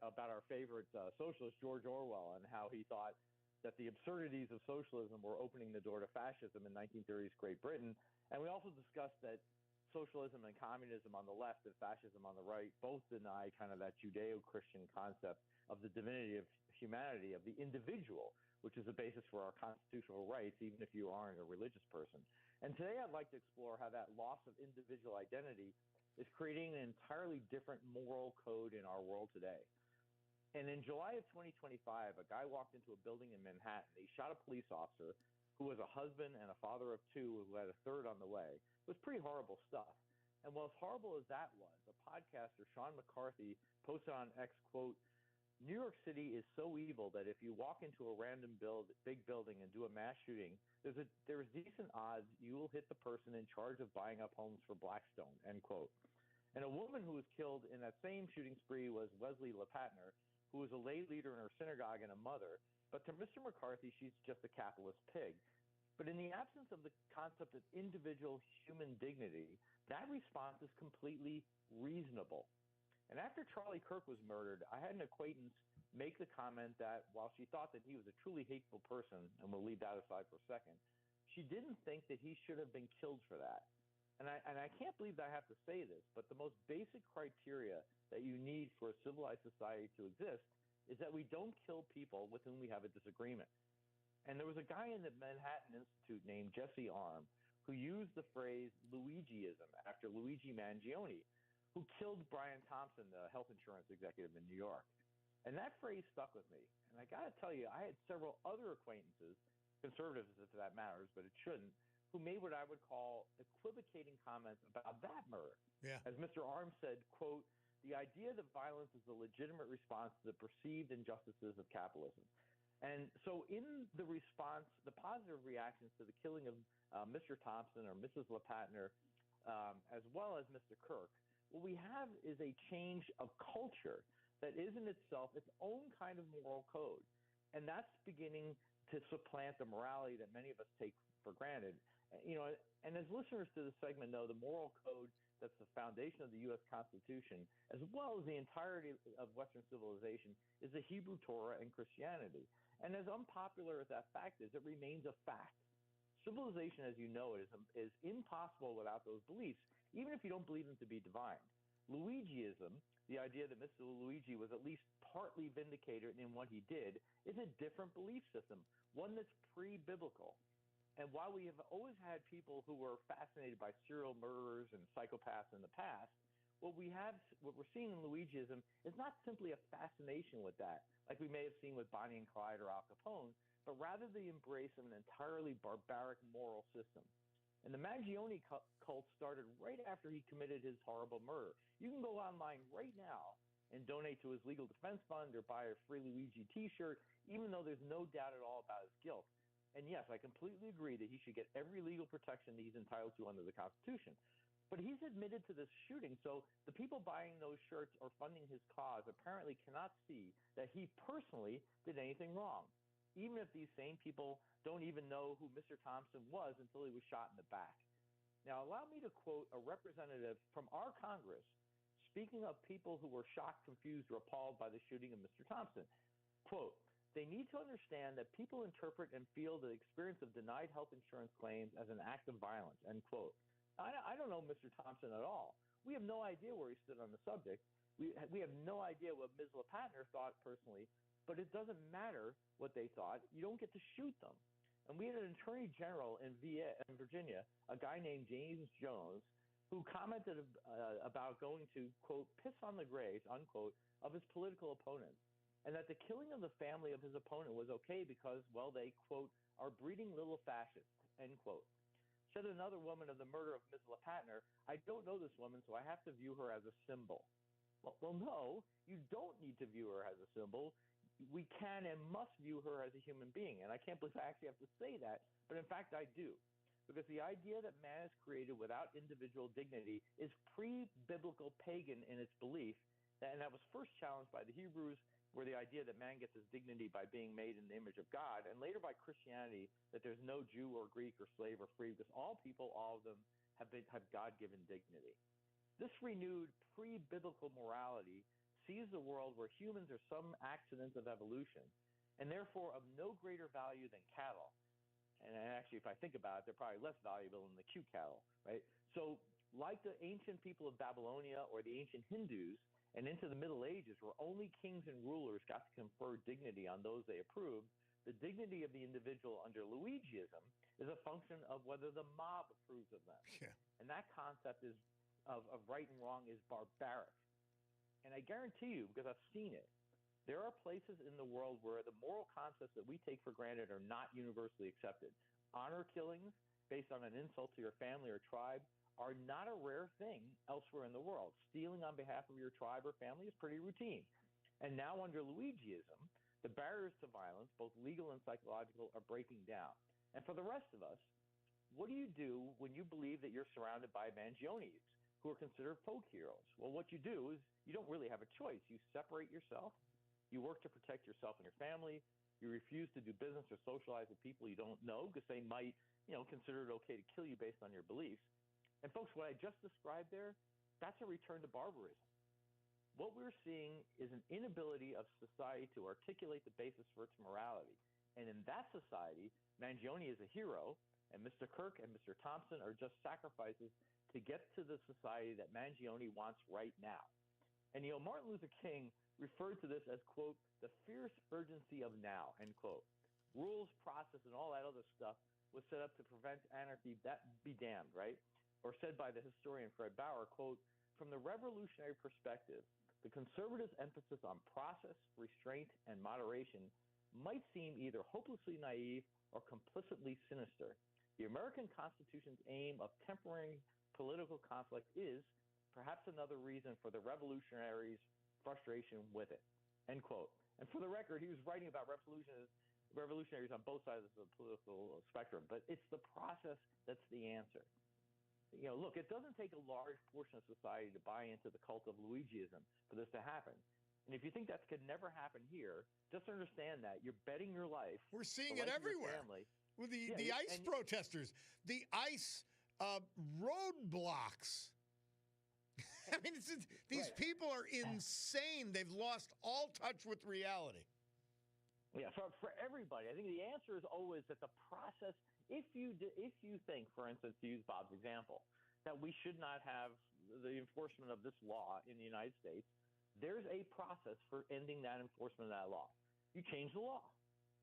about our favorite socialist, George Orwell, and how he thought that the absurdities of socialism were opening the door to fascism in 1930s Great Britain. And we also discussed that socialism and communism on the left and fascism on the right both deny kind of that Judeo-Christian concept of the divinity of humanity, of the individual, which is the basis for our constitutional rights, even if you aren't a religious person. And today I'd like to explore how that loss of individual identity is creating an entirely different moral code in our world today. And in July of 2025, a guy walked into a building in Manhattan. He shot a police officer who was a husband and a father of two who had a third on the way. It was pretty horrible stuff. And well, as horrible as that was, a podcaster, Sean McCarthy, posted on X, quote, "New York City is so evil that if you walk into a random big building and do a mass shooting, there's decent odds you will hit the person in charge of buying up homes for Blackstone," end quote. And a woman who was killed in that same shooting spree was Wesley LePatner, who was a lay leader in her synagogue and a mother. But to Mr. McCarthy, she's just a capitalist pig. But in the absence of the concept of individual human dignity, that response is completely reasonable. And after Charlie Kirk was murdered, I had an acquaintance make the comment that while she thought that he was a truly hateful person, and we'll leave that aside for a second, she didn't think that he should have been killed for that. And I can't believe that I have to say this, but the most basic criteria that you need for a civilized society to exist is that we don't kill people with whom we have a disagreement. And there was a guy in the Manhattan Institute named Jesse Arm who used the phrase Luigiism after Luigi Mangione, who killed Brian Thompson, the health insurance executive in New York. And that phrase stuck with me. And I got to tell you, I had several other acquaintances, conservatives if that matters, but it shouldn't, who made what I would call equivocating comments about that murder. Yeah. As Mr. Arms said, quote, "The idea that violence is a legitimate response to the perceived injustices of capitalism." And so in the response, the positive reactions to the killing of Mr. Thompson or Mrs. LePatner, as well as Mr. Kirk, what we have is a change of culture that is in itself its own kind of moral code. And that's beginning to supplant the morality that many of us take for granted. You know, and as listeners to this segment know, the moral code that's the foundation of the U.S. Constitution, as well as the entirety of Western civilization, is the Hebrew Torah and Christianity. And as unpopular as that fact is, it remains a fact. Civilization, as you know, is impossible without those beliefs, even if you don't believe them to be divine. Luigiism, the idea that Mr. Luigi was at least partly vindicated in what he did, is a different belief system, one that's pre-biblical. And while we have always had people who were fascinated by serial murderers and psychopaths in the past, what we're seeing in Luigiism is not simply a fascination with that, like we may have seen with Bonnie and Clyde or Al Capone, but rather the embrace of an entirely barbaric moral system. And the Mangione cult started right after he committed his horrible murder. You can go online right now and donate to his legal defense fund or buy a free Luigi T-shirt, even though there's no doubt at all about his guilt. And yes, I completely agree that he should get every legal protection that he's entitled to under the Constitution. But he's admitted to this shooting, so the people buying those shirts or funding his cause apparently cannot see that he personally did anything wrong, even if these same people don't even know who Mr. Thompson was until he was shot in the back. Now, allow me to quote a representative from our Congress speaking of people who were shocked, confused, or appalled by the shooting of Mr. Thompson. Quote, "They need to understand that people interpret and feel the experience of denied health insurance claims as an act of violence," end quote. I don't know Mr. Thompson at all. We have no idea where he stood on the subject. We have no idea what Ms. LePatner thought personally, but it doesn't matter what they thought. You don't get to shoot them. And we had an attorney general in Virginia, a guy named James Jones, who commented about going to, quote, "piss on the graves," unquote, of his political opponents, and that the killing of the family of his opponent was okay because, well, they, quote, "are breeding little fascists," end quote. Said another woman of the murder of Ms. LePatner, "I don't know this woman, so I have to view her as a symbol." Well, no, you don't need to view her as a symbol. We can and must view her as a human being. And I can't believe I actually have to say that, but in fact I do. Because the idea that man is created without individual dignity is pre-biblical pagan in its belief, and that was first challenged by the Hebrews, where the idea that man gets his dignity by being made in the image of God, and later by Christianity, that there's no Jew or Greek or slave or free, because all people, all of them, have God-given dignity. This renewed pre-biblical morality sees the world where humans are some accidents of evolution, and therefore of no greater value than cattle. And actually, if I think about it, they're probably less valuable than the cute cattle, right? So like the ancient people of Babylonia or the ancient Hindus, and into the Middle Ages, where only kings and rulers got to confer dignity on those they approved, the dignity of the individual under Luigiism is a function of whether the mob approves of them. Yeah. And that concept of right and wrong is barbaric. And I guarantee you, because I've seen it, there are places in the world where the moral concepts that we take for granted are not universally accepted. Honor killings based on an insult to your family or tribe are not a rare thing elsewhere in the world. Stealing on behalf of your tribe or family is pretty routine. And now under Luigiism, the barriers to violence, both legal and psychological, are breaking down. And for the rest of us, what do you do when you believe that you're surrounded by Mangionis, who are considered folk heroes? Well, what you do is you don't really have a choice. You separate yourself. You work to protect yourself and your family. You refuse to do business or socialize with people you don't know because they might, consider it okay to kill you based on your beliefs. And folks, what I just described there, that's a return to barbarism. What we're seeing is an inability of society to articulate the basis for its morality. And in that society, Mangione is a hero, and Mr. Kirk and Mr. Thompson are just sacrifices to get to the society that Mangione wants right now. And, Martin Luther King referred to this as, quote, the fierce urgency of now, end quote. Rules, process, and all that other stuff was set up to prevent anarchy. That be damned, right? Or said by the historian Fred Bauer, quote, from the revolutionary perspective, the conservatives' emphasis on process, restraint, and moderation might seem either hopelessly naive or complicitly sinister. The American Constitution's aim of tempering political conflict is perhaps another reason for the revolutionaries' frustration with it, end quote. And for the record, he was writing about revolutionaries on both sides of the political spectrum, but it's the process that's the answer. Look, it doesn't take a large portion of society to buy into the cult of Luigiism for this to happen. And if you think that could never happen here, just understand that you're betting your life. We're seeing it everywhere. With the ICE protesters, the ICE roadblocks. I mean, these people are insane. They've lost all touch with reality. Yeah, for everybody, I think the answer is always that the process. If you think, for instance, to use Bob's example, that we should not have the enforcement of this law in the United States, there's a process for ending that enforcement of that law. You change the law.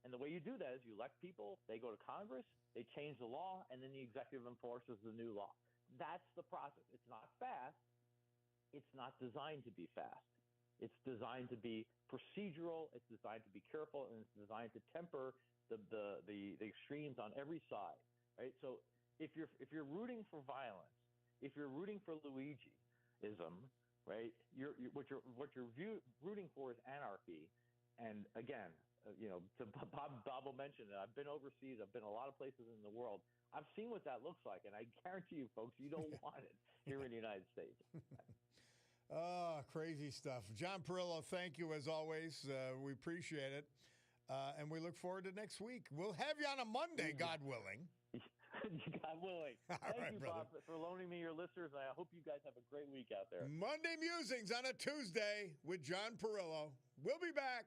And the way you do that is you elect people, they go to Congress, they change the law, and then the executive enforces the new law. That's the process. It's not fast. It's not designed to be fast. It's designed to be procedural. It's designed to be careful, and it's designed to temper the extremes on every side, right? So if you're rooting for violence, if you're rooting for Luigiism, right, what you're rooting for is anarchy. And again, to Bob will mention it. I've been overseas. I've been a lot of places in the world. I've seen what that looks like, and I guarantee you, folks, you don't want it here in the United States. Crazy stuff. John Perillo, thank you as always. We appreciate it. And we look forward to next week. We'll have you on a Monday, God willing. God willing. Thank you, brother. Bob, for loaning me your listeners. I hope you guys have a great week out there. Monday Musings on a Tuesday with John Perillo. We'll be back.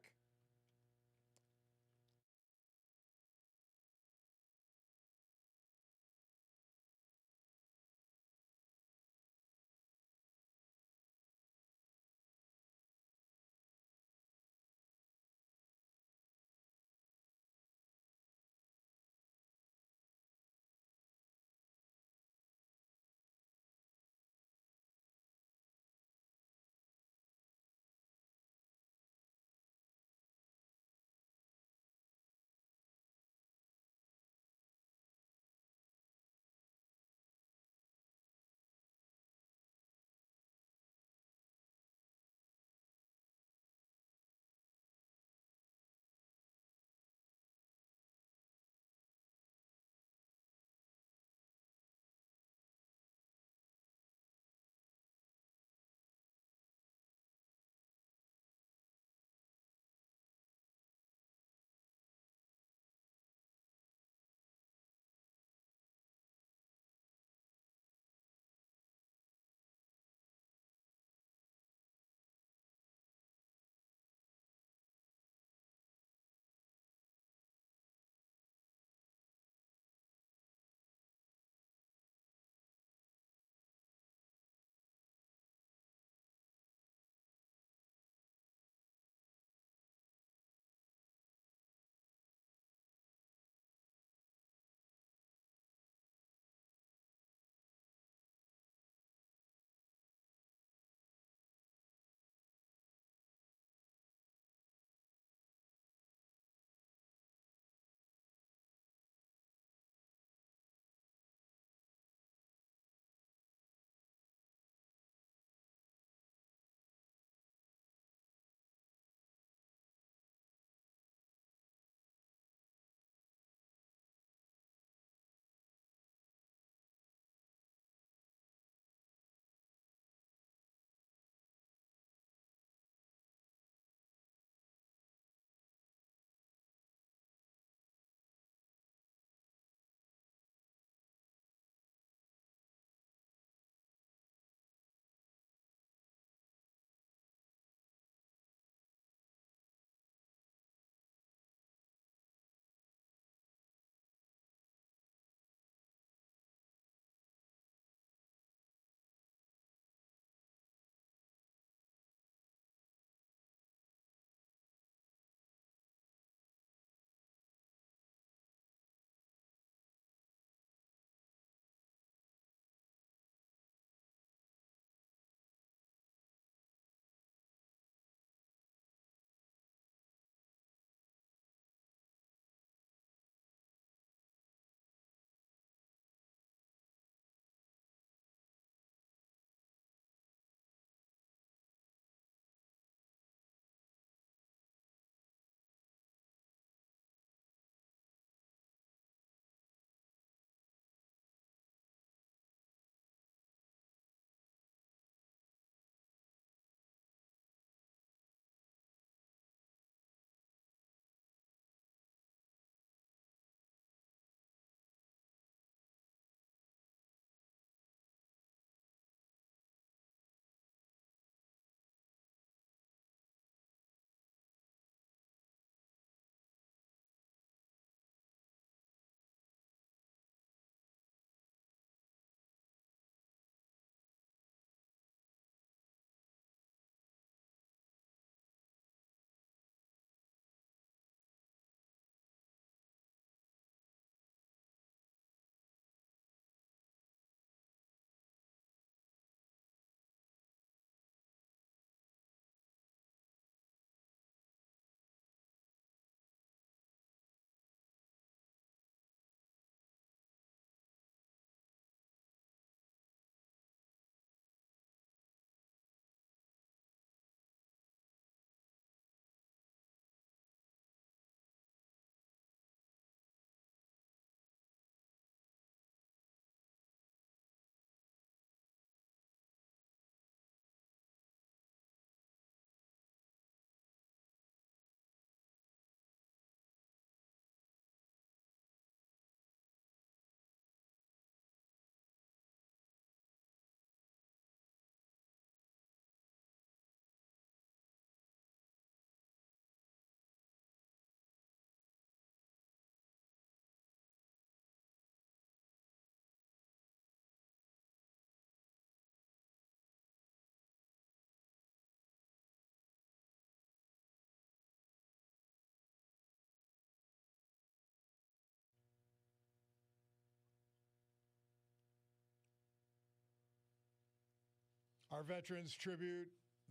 Our Veterans Tribute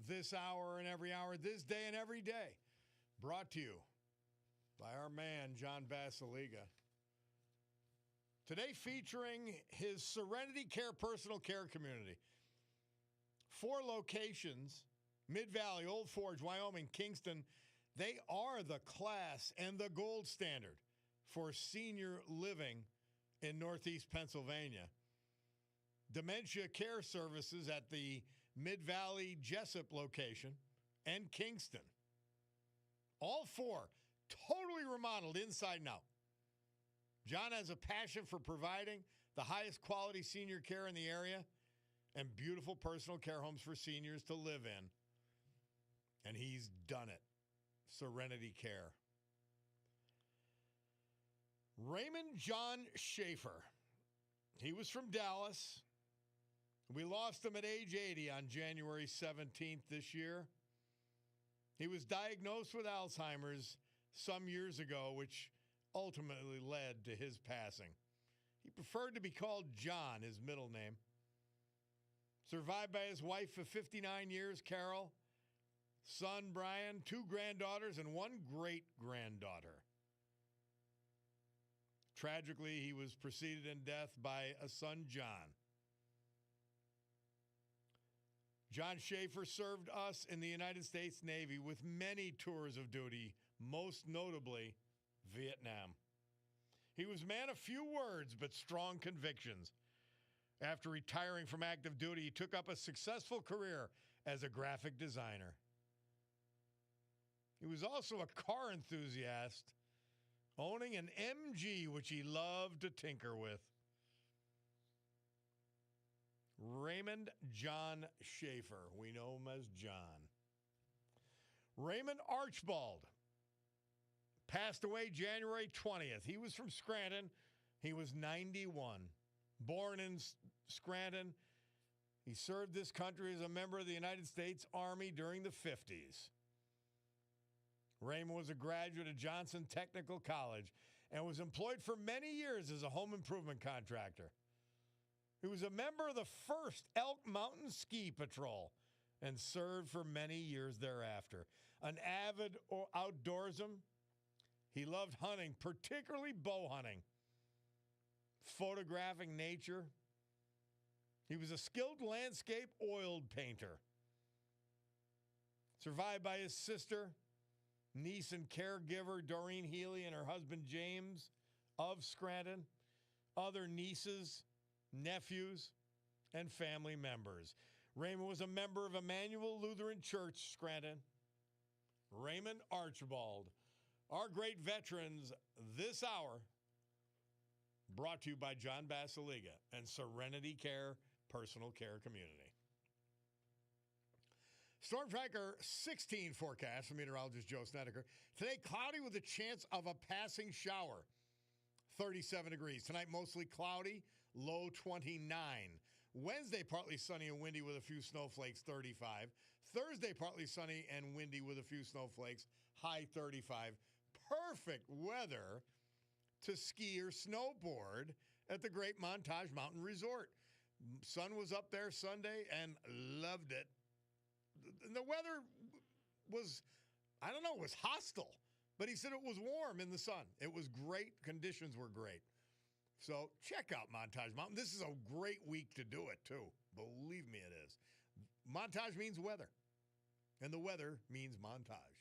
this hour and every hour, this day and every day, brought to you by our man, John Basiliga. Today featuring his Serenity Care personal care community. 4 locations, Mid-Valley, Old Forge, Wyoming, Kingston. They are the class and the gold standard for senior living in Northeast Pennsylvania. Dementia care services at the Mid-Valley Jessup location and Kingston. All 4 totally remodeled inside and out. John has a passion for providing the highest quality senior care in the area and beautiful personal care homes for seniors to live in. And he's done it. Serenity Care. Raymond John Schaefer. He was from Dallas. We lost him at age 80 on January 17th this year. He was diagnosed with Alzheimer's some years ago, which ultimately led to his passing. He preferred to be called John, his middle name. Survived by his wife for 59 years, Carol, son Brian, 2 granddaughters, and 1 great-granddaughter. Tragically, he was preceded in death by a son, John. John Schaefer served us in the United States Navy with many tours of duty, most notably Vietnam. He was a man of few words but strong convictions. After retiring from active duty, he took up a successful career as a graphic designer. He was also a car enthusiast, owning an MG, which he loved to tinker with. Raymond John Schaefer. We know him as John. Raymond Archibald passed away January 20th. He was from Scranton. He was 91. Born in Scranton, he served this country as a member of the United States Army during the 50s. Raymond was a graduate of Johnson Technical College and was employed for many years as a home improvement contractor. He was a member of the 1st Elk Mountain Ski Patrol and served for many years thereafter. An avid outdoorsman, he loved hunting, particularly bow hunting, photographing nature. He was a skilled landscape oil painter. Survived by his sister, niece and caregiver Doreen Healy and her husband James of Scranton, other nieces, nephews, and family members. Raymond was a member of Emmanuel Lutheran Church, Scranton. Raymond Archibald, our great veterans this hour, brought to you by John Basiliga and Serenity Care Personal Care Community. Storm Tracker 16 forecast from meteorologist Joe Snedeker. Today, cloudy with a chance of a passing shower, 37 degrees. Tonight, mostly cloudy, low 29. Wednesday, partly sunny and windy with a few snowflakes, 35. Thursday, partly sunny and windy with a few snowflakes, high 35. Perfect weather to ski or snowboard at the Great Montage Mountain Resort. Sun was up there Sunday and loved it. The weather was, I don't know, it was hostile, but he said it was warm in the sun. It was great. Conditions were great. So check out Montage Mountain. This is a great week to do it, too. Believe me, it is. Montage means weather, and the weather means Montage.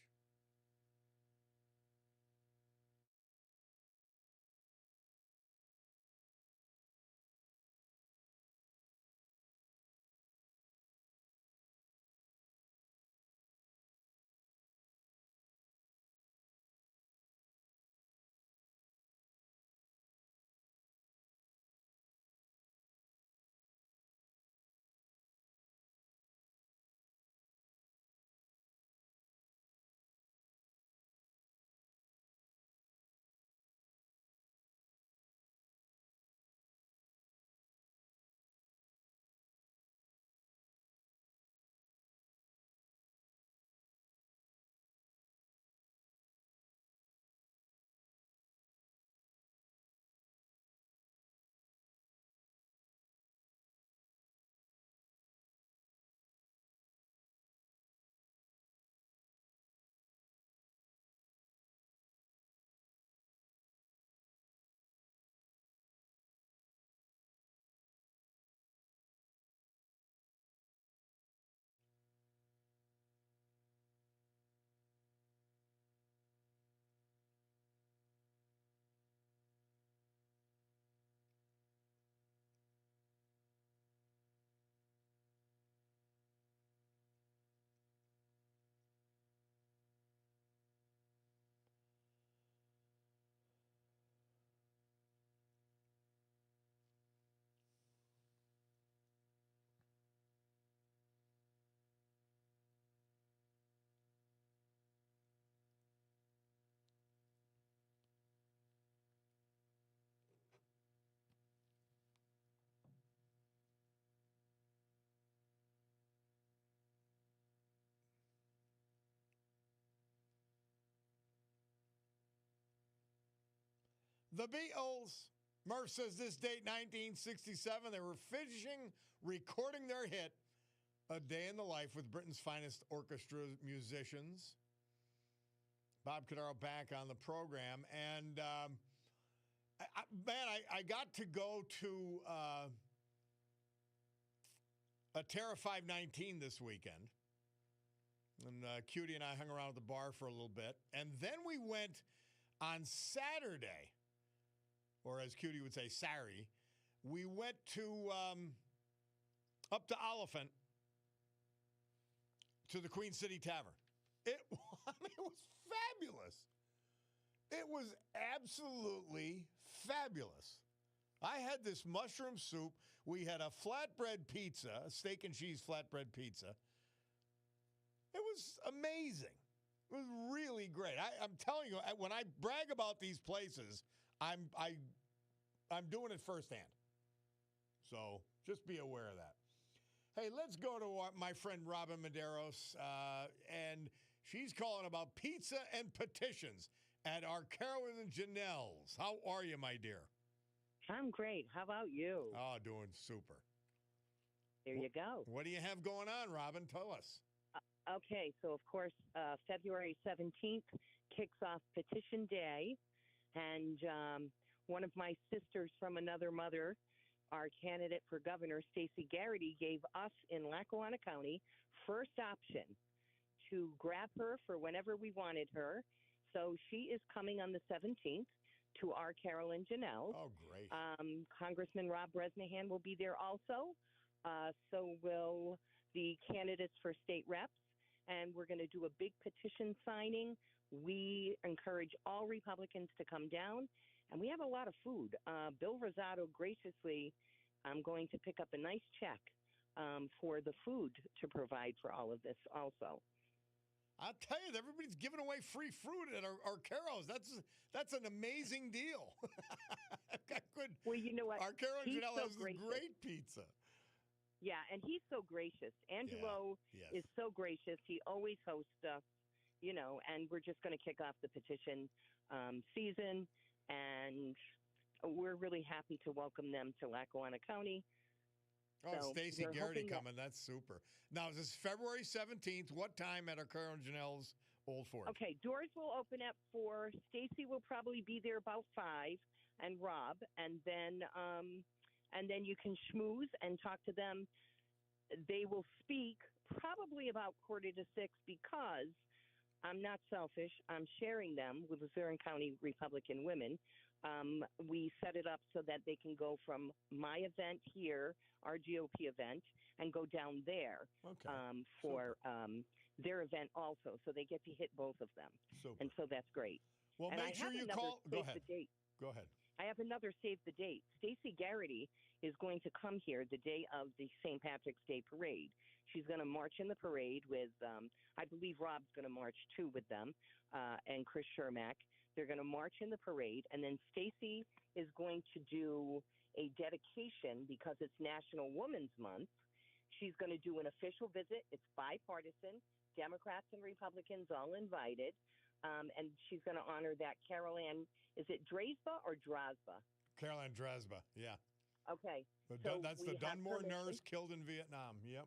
The Beatles. Murph says this date, 1967, they were fishing, recording their hit, A Day in the Life with Britain's finest orchestra musicians. Bob Cordaro back on the program. And, I got to go to a Terra 519 this weekend. And Cutie and I hung around at the bar for a little bit. And then we went on Saturday, or as Cutie would say, Saturday, we went to up to Oliphant to the Queen City Tavern. It was fabulous. It was absolutely fabulous. I had this mushroom soup. We had a flatbread pizza, a steak and cheese flatbread pizza. It was amazing. It was really great. I'm telling you, when I brag about these places, I'm doing it firsthand. So just be aware of that. Hey, let's go to my friend Robin Medeiros, and she's calling about pizza and petitions at our Carolyn and Janelle's. How are you, my dear? I'm great. How about you? Oh, doing super. There you go. What do you have going on, Robin? Tell us. Okay, so of course, February 17th kicks off Petition Day, and one of my sisters from another mother, our candidate for governor, Stacey Garrity, gave us in Lackawanna County first option to grab her for whenever we wanted her. So she is coming on the 17th to our Carolyn Janelle. Oh, great. Congressman Rob Bresnahan will be there also. So will the candidates for state reps. And we're going to do a big petition signing. We encourage all Republicans to come down. And we have a lot of food. Bill Rosado graciously going to pick up a nice check for the food to provide for all of this also. I'll tell you, everybody's giving away free fruit at our Carol's. That's an amazing deal. Well, you know what? Our Carolyn Janelle has gracious. great pizza. Yeah, and he's so gracious. Angelo is so gracious. He always hosts us, and we're just going to kick off the petition season, and we're really happy to welcome them to Lackawanna County. Oh, So Stacey Garrity hoping coming. That's super. Now, this is February 17th. What time at our Carolyn Janelle's Old Forge? Okay, doors will open at 4. Stacy will probably be there about 5, and Rob, and then you can schmooze and talk to them. They will speak probably about 5:45 because I'm not selfish. I'm sharing them with Luzerne County Republican women. We set it up so that they can go from my event here, our GOP event, and go down there for their event also. So they get to hit both of them. Super. And so that's great. Well, and make sure you call. Go ahead. Go ahead. I have another save the date. Stacey Garrity is going to come here the day of the St. Patrick's Day parade. She's going to march in the parade with, I believe Rob's going to march too with them, and Chris Shermack. They're going to march in the parade, and then Stacey is going to do a dedication because it's National Women's Month. She's going to do an official visit. It's bipartisan, Democrats and Republicans all invited. And she's going to honor that Carol Ann, is it Drazba or Drazba? Carol Ann Drazba, yeah. Okay. That's the Dunmore nurse killed in Vietnam. Yep.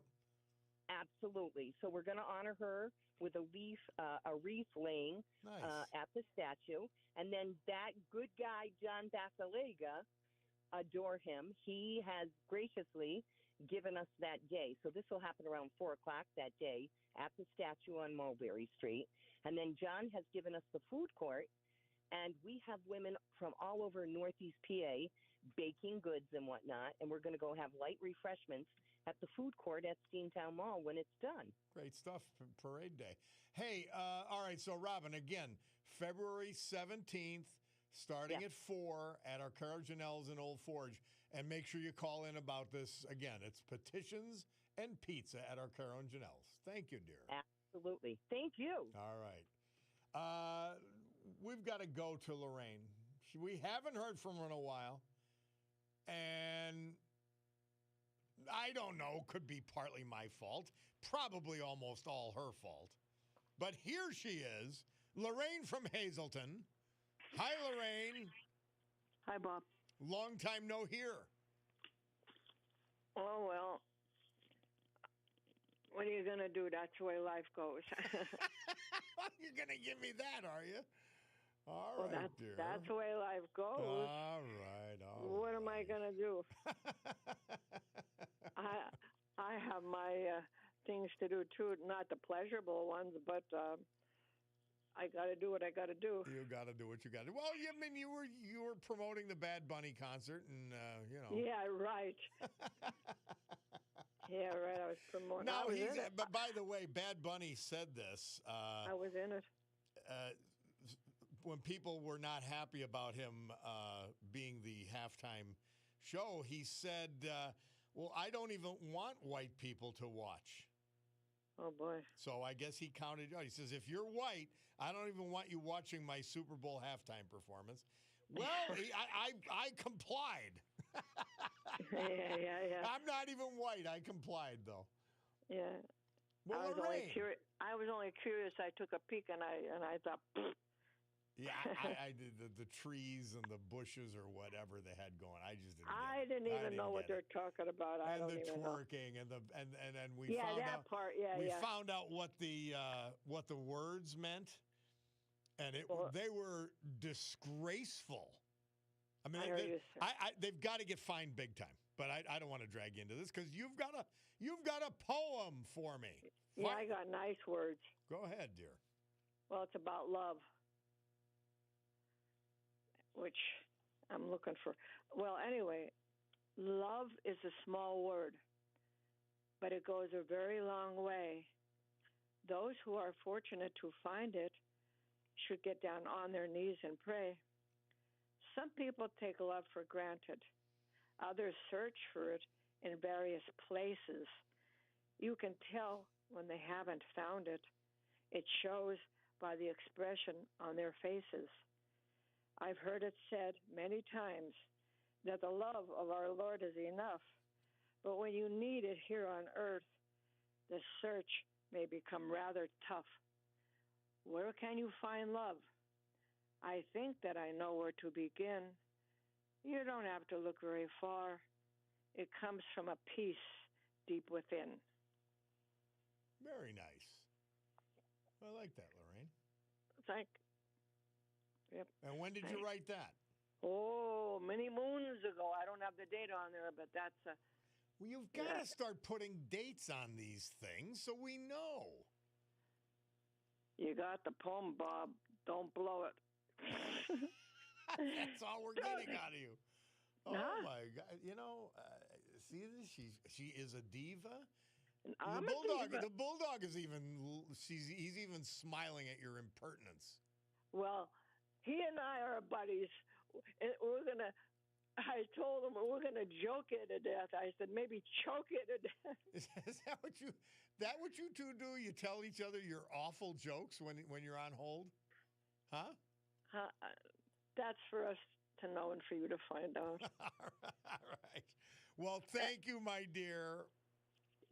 Absolutely. So we're going to honor her with a wreath laying at the statue. And then that good guy, John Basilega, adore him. He has graciously given us that day. So this will happen around 4 o'clock that day at the statue on Mulberry Street. And then John has given us the food court, and we have women from all over Northeast PA baking goods and whatnot, and we're going to go have light refreshments at the food court at Steamtown Mall when it's done. Great stuff for Parade Day. Hey, all right, so Robin, again, February 17th, starting at 4 at our Carolyn Janelle's in Old Forge, and make sure you call in about this. Again, it's petitions and pizza at our Carolyn Janelle's. Thank you, dear. Absolutely. Thank you. All right. We've got to go to Lorraine. We haven't heard from her in a while. And I don't know, could be partly my fault. Probably almost all her fault. But here she is, Lorraine from Hazleton. Hi, Lorraine. Hi, Bob. Long time no hear. Oh, well, what are you going to do? That's the way life goes. You're going to give me that, are you? All Well, right, dear. that's the way life goes. All right. What am I going to do? I have my things to do, too. Not the pleasurable ones, but I got to do what I got to do. You got to do what you got to do. Well, I mean, you were promoting the Bad Bunny concert, and you know. Yeah, right. Yeah, right. I was promoting. No, but by the way, Bad Bunny said this. I was in it. When people were not happy about him being the halftime show, he said, well, I don't even want white people to watch. Oh, boy. So I guess he counted out. He says, if you're white, I don't even want you watching my Super Bowl halftime performance. Well, I complied. Yeah. I'm not even white. I complied, though. Yeah. Well, I was only curious. I took a peek, and I thought, pfft. Yeah, I did the trees and the bushes or whatever they had going. I just didn't. I didn't even know what they're talking about. I don't even know. And the twerking and we found out part. We found out what the words meant, and they were disgraceful. I mean, they've got to get fined big time. But I don't want to drag you into this because you've got a poem for me. Yeah, I got nice words. Go ahead, dear. Well, it's about love, which I'm looking for. Well, anyway, love is a small word, but it goes a very long way. Those who are fortunate to find it should get down on their knees and pray. Some people take love for granted. Others search for it in various places. You can tell when they haven't found it. It shows by the expression on their faces. I've heard it said many times that the love of our Lord is enough, but when you need it here on earth, the search may become rather tough. Where can you find love? I think that I know where to begin. You don't have to look very far. It comes from a peace deep within. Very nice. I like that, Lorraine. Thank you. Yep. And when did you write that? Oh, many moons ago. I don't have the date on there, but that's well, you've got to start putting dates on these things so we know. You got the poem, Bob. Don't blow it. That's all we're getting out of you. Oh, my God. You know, see this? She is a diva. I'm a diva. The bulldog is he's even smiling at your impertinence. Well, he and I are buddies. I told him we're gonna joke it to death. I said maybe choke it to death. Is that what you two do? You tell each other your awful jokes when you're on hold? Huh? That's for us to know and for you to find out. All right. Well, thank you, my dear.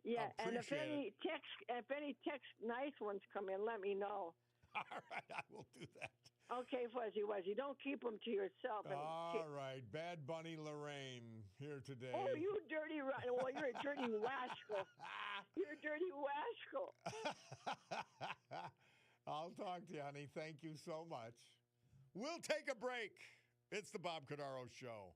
Yeah, and if any text nice ones come in, let me know. All right, I will do that. Okay, Fuzzy Wuzzy, don't keep them to yourself. All right, Bad Bunny Lorraine here today. Oh, you dirty! Well, you're a dirty rascal. You're a dirty rascal. I'll talk to you, honey. Thank you so much. We'll take a break. It's the Bob Cordaro Show.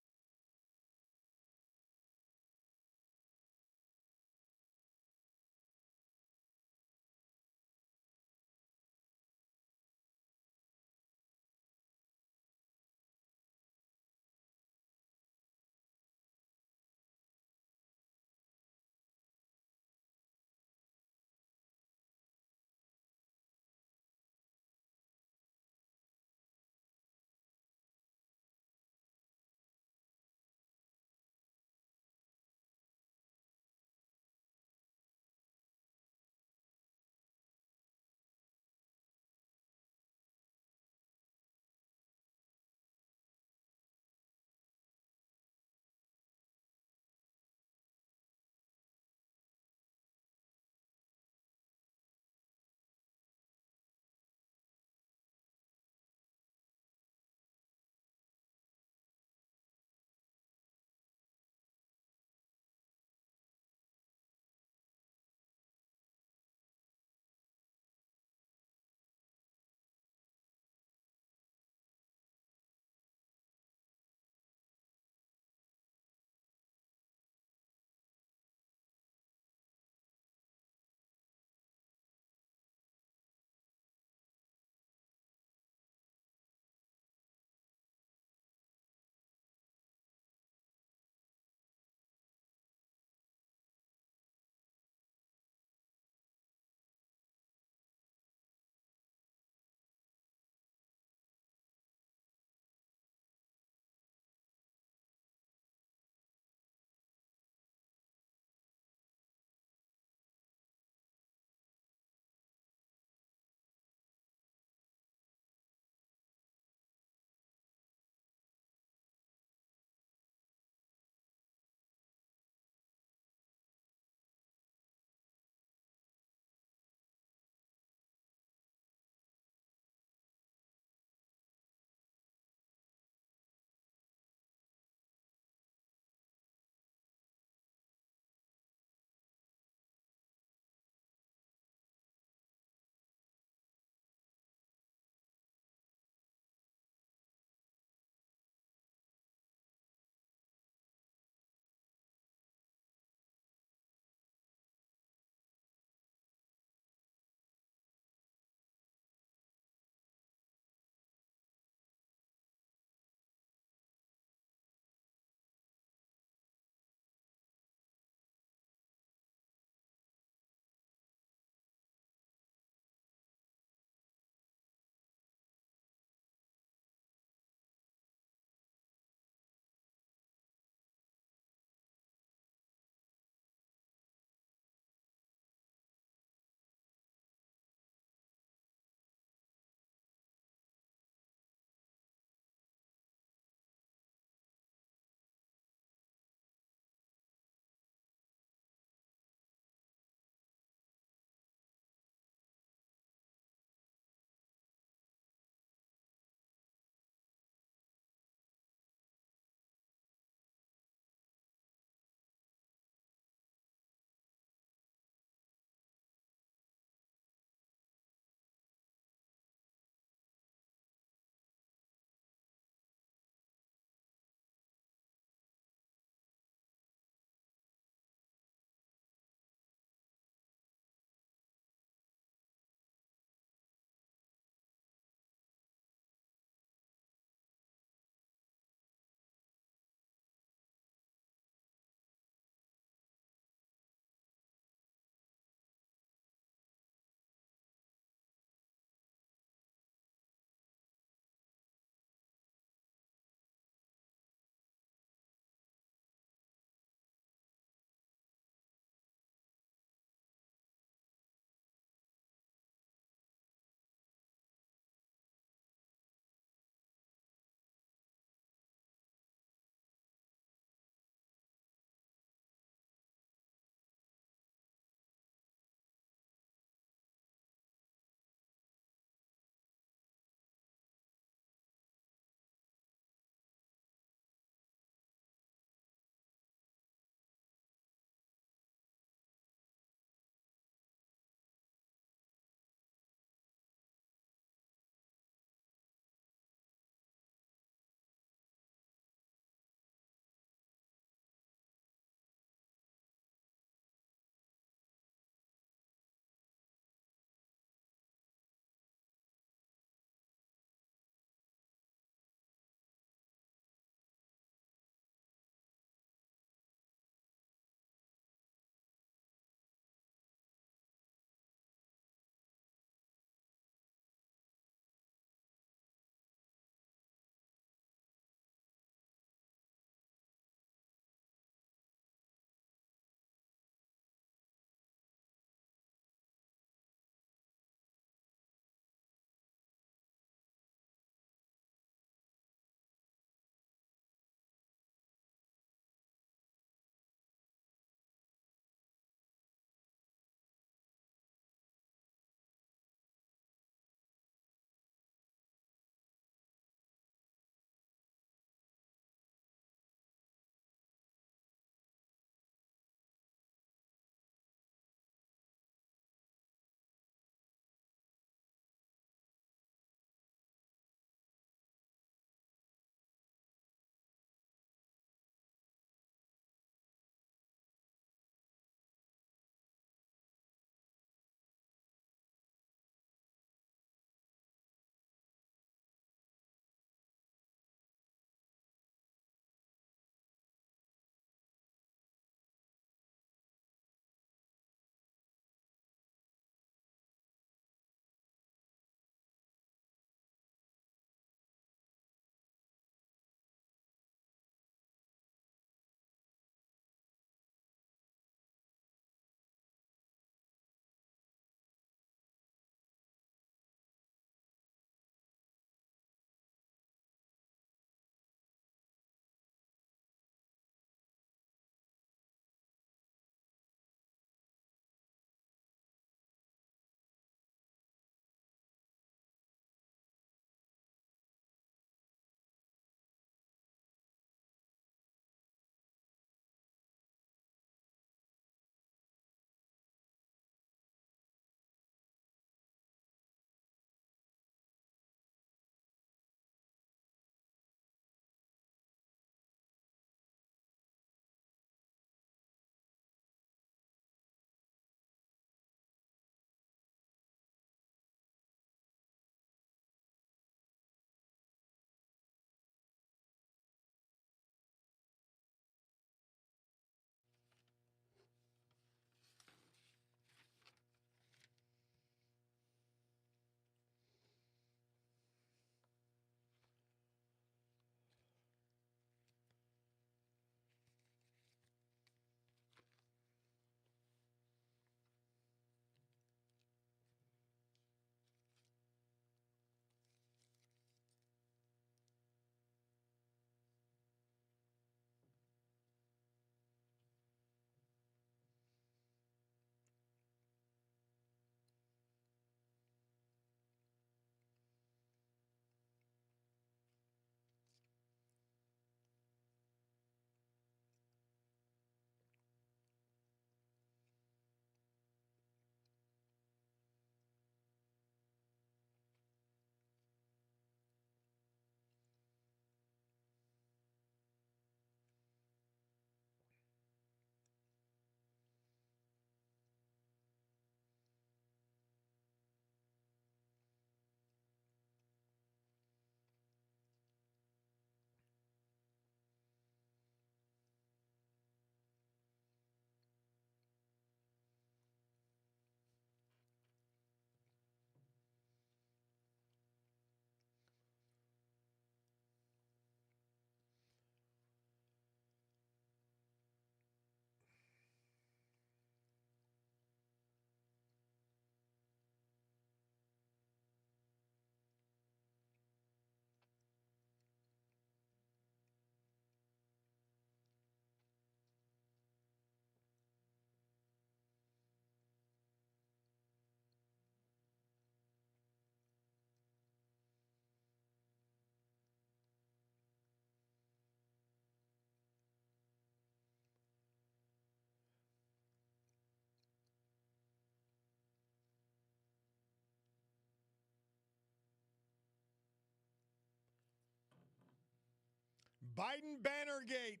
Biden Bannergate,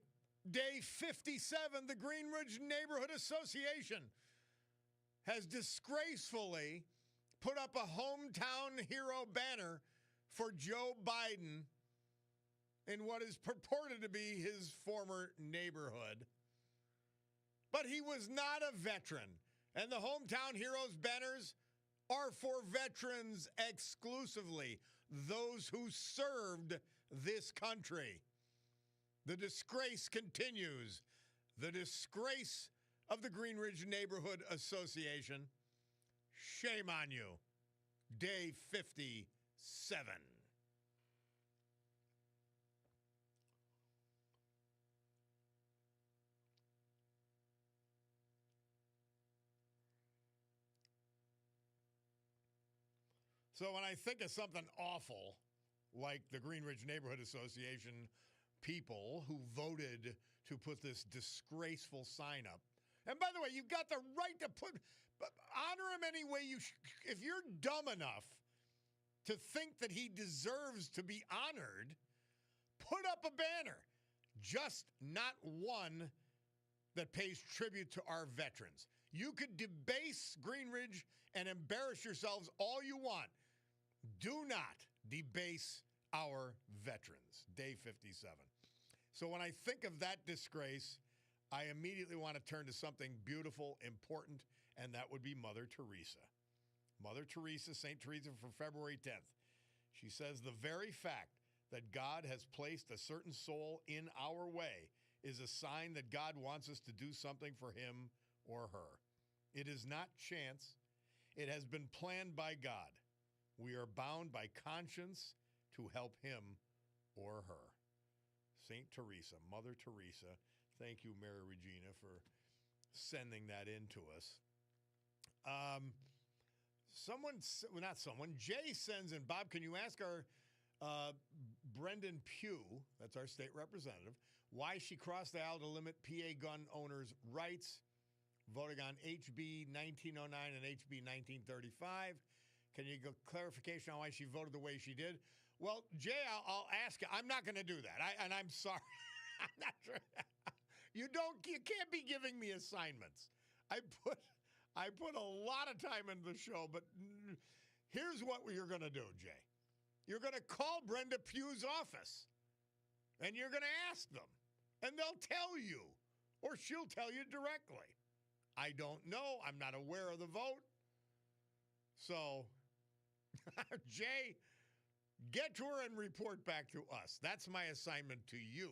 day 57. The Green Ridge Neighborhood Association has disgracefully put up a hometown hero banner for Joe Biden in what is purported to be his former neighborhood. But he was not a veteran, and the hometown heroes banners are for veterans exclusively, those who served this country. The disgrace continues. The disgrace of the Green Ridge Neighborhood Association. Shame on you. Day 57. So when I think of something awful, like the Green Ridge Neighborhood Association people who voted to put this disgraceful sign up, and by the way, you've got the right to honor him any way if you're dumb enough to think that he deserves to be honored, put up a banner, just not one that pays tribute to our veterans. You could debase Green Ridge and embarrass yourselves all you want. Do not debase our veterans. Day 57. So when I think of that disgrace, I immediately want to turn to something beautiful, important, and that would be Mother Teresa. Mother Teresa, St. Teresa for February 10th. She says, the very fact that God has placed a certain soul in our way is a sign that God wants us to do something for him or her. It is not chance. It has been planned by God. We are bound by conscience to help him or her. St. Teresa, Mother Teresa. Thank you, Mary Regina, for sending that in to us. Jay sends in, Bob, can you ask our Brendan Pugh, that's our state representative, why she crossed the aisle to limit PA gun owners' rights, voting on HB 1909 and HB 1935. Can you give clarification on why she voted the way she did? Well, Jay, I'll ask you. I'm not going to do that. I'm sorry. I'm not sure. You can't be giving me assignments. I put a lot of time into the show, but here's what you're going to do, Jay. You're going to call Brenda Pugh's office, and you're going to ask them, and they'll tell you, or she'll tell you directly. I don't know. I'm not aware of the vote. So, Jay, get to her and report back to us. That's my assignment to you.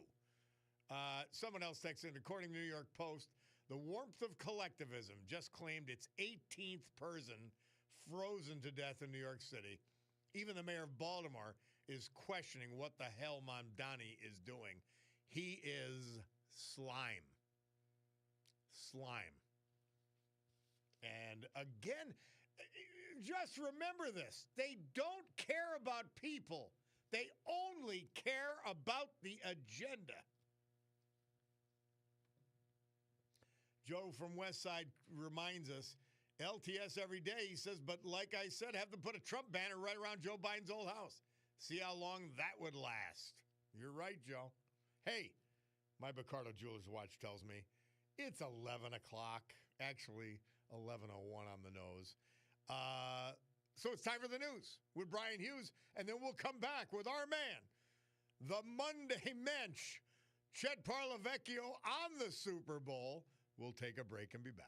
Someone else texted in, according to the New York Post, the warmth of collectivism just claimed its 18th person frozen to death in New York City. Even the mayor of Baltimore is questioning what the hell Mamdani is doing. He is slime. Slime. And again, just remember this. They don't care about people. They only care about the agenda. Joe from West Side reminds us, LTS every day, he says, but like I said, have them put a Trump banner right around Joe Biden's old house. See how long that would last. You're right, Joe. Hey, my Bacardo Jewelers watch tells me it's 11 o'clock, actually 11:01 on the nose. So it's time for the news with Brian Hughes, and then we'll come back with our man, the Monday Mensch, Chet Parlavecchio on the Super Bowl. We'll take a break and be back.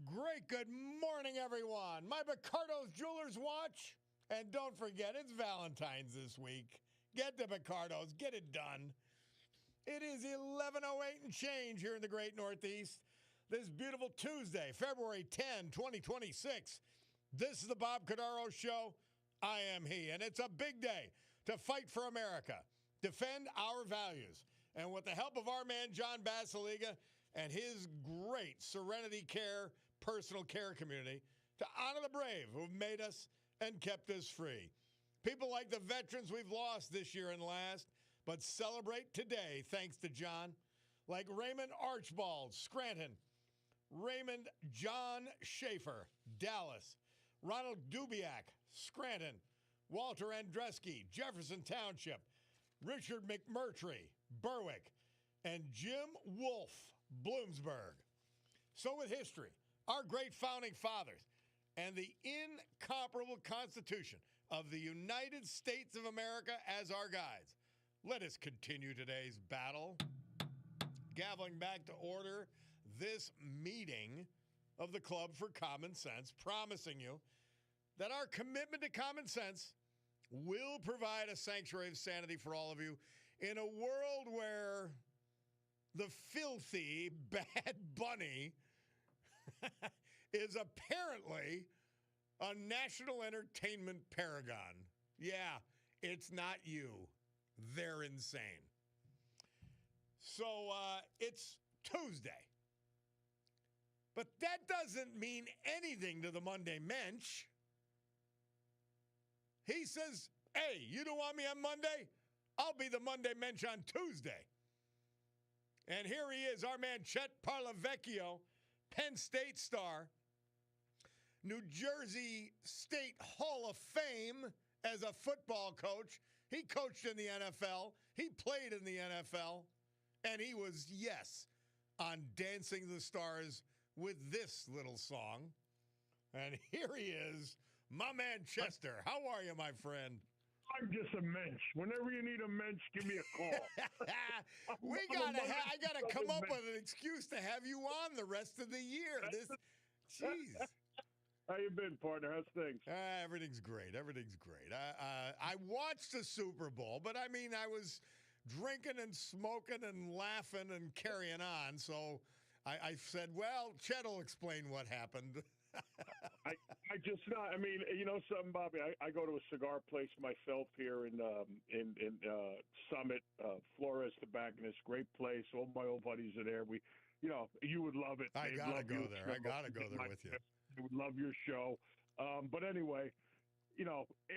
Great good morning, everyone. My Picardo's Jewelers watch. And don't forget, it's Valentine's this week. Get to Picardo's. Get it done. It is 11:08 and change here in the great Northeast. This beautiful Tuesday, February 10, 2026. This is the Bob Cordaro Show. I am he. And it's a big day to fight for America, defend our values. And with the help of our man, John Basiliga, and his great Serenity Care personal care community, to honor the brave who've made us and kept us free. People like the veterans we've lost this year and last, but celebrate today thanks to John, like Raymond Archibald, Scranton, Raymond John Schaefer, Dallas, Ronald Dubiak, Scranton, Walter Andreski, Jefferson Township, Richard McMurtry, Berwick, and Jim Wolfe, Bloomsburg. So with history, our great founding fathers, and the incomparable Constitution of the United States of America as our guides, let us continue today's battle, gaveling back to order this meeting of the Club for Common Sense, promising you that our commitment to common sense will provide a sanctuary of sanity for all of you in a world where the filthy Bad Bunny is apparently a national entertainment paragon. Yeah, it's not you. They're insane. So it's Tuesday. But that doesn't mean anything to the Monday Mensch. He says, hey, you don't want me on Monday? I'll be the Monday Mensch on Tuesday. And here he is, our man Chet Parlavecchio, Penn State star, New Jersey State Hall of Fame as a football coach. He coached in the NFL. He played in the NFL. And he was, yes, on Dancing the Stars with this little song. And here he is, my man Chester. How are you, my friend? I'm just a mensch. Whenever you need a mensch, give me a call. I gotta come up with an excuse to have you on the rest of the year. Jeez. How you been, partner? How's things? Everything's great. Everything's great. I watched the Super Bowl, but I mean, I was drinking and smoking and laughing and carrying on. So I said, well, Chet will explain what happened. I just not. I mean, you know something, Bobby. I go to a cigar place myself here in Summit, Flores Tobacconist. Great place. All my old buddies are there. You would love it. I gotta go there. I gotta go there with you. I would love your show. But anyway,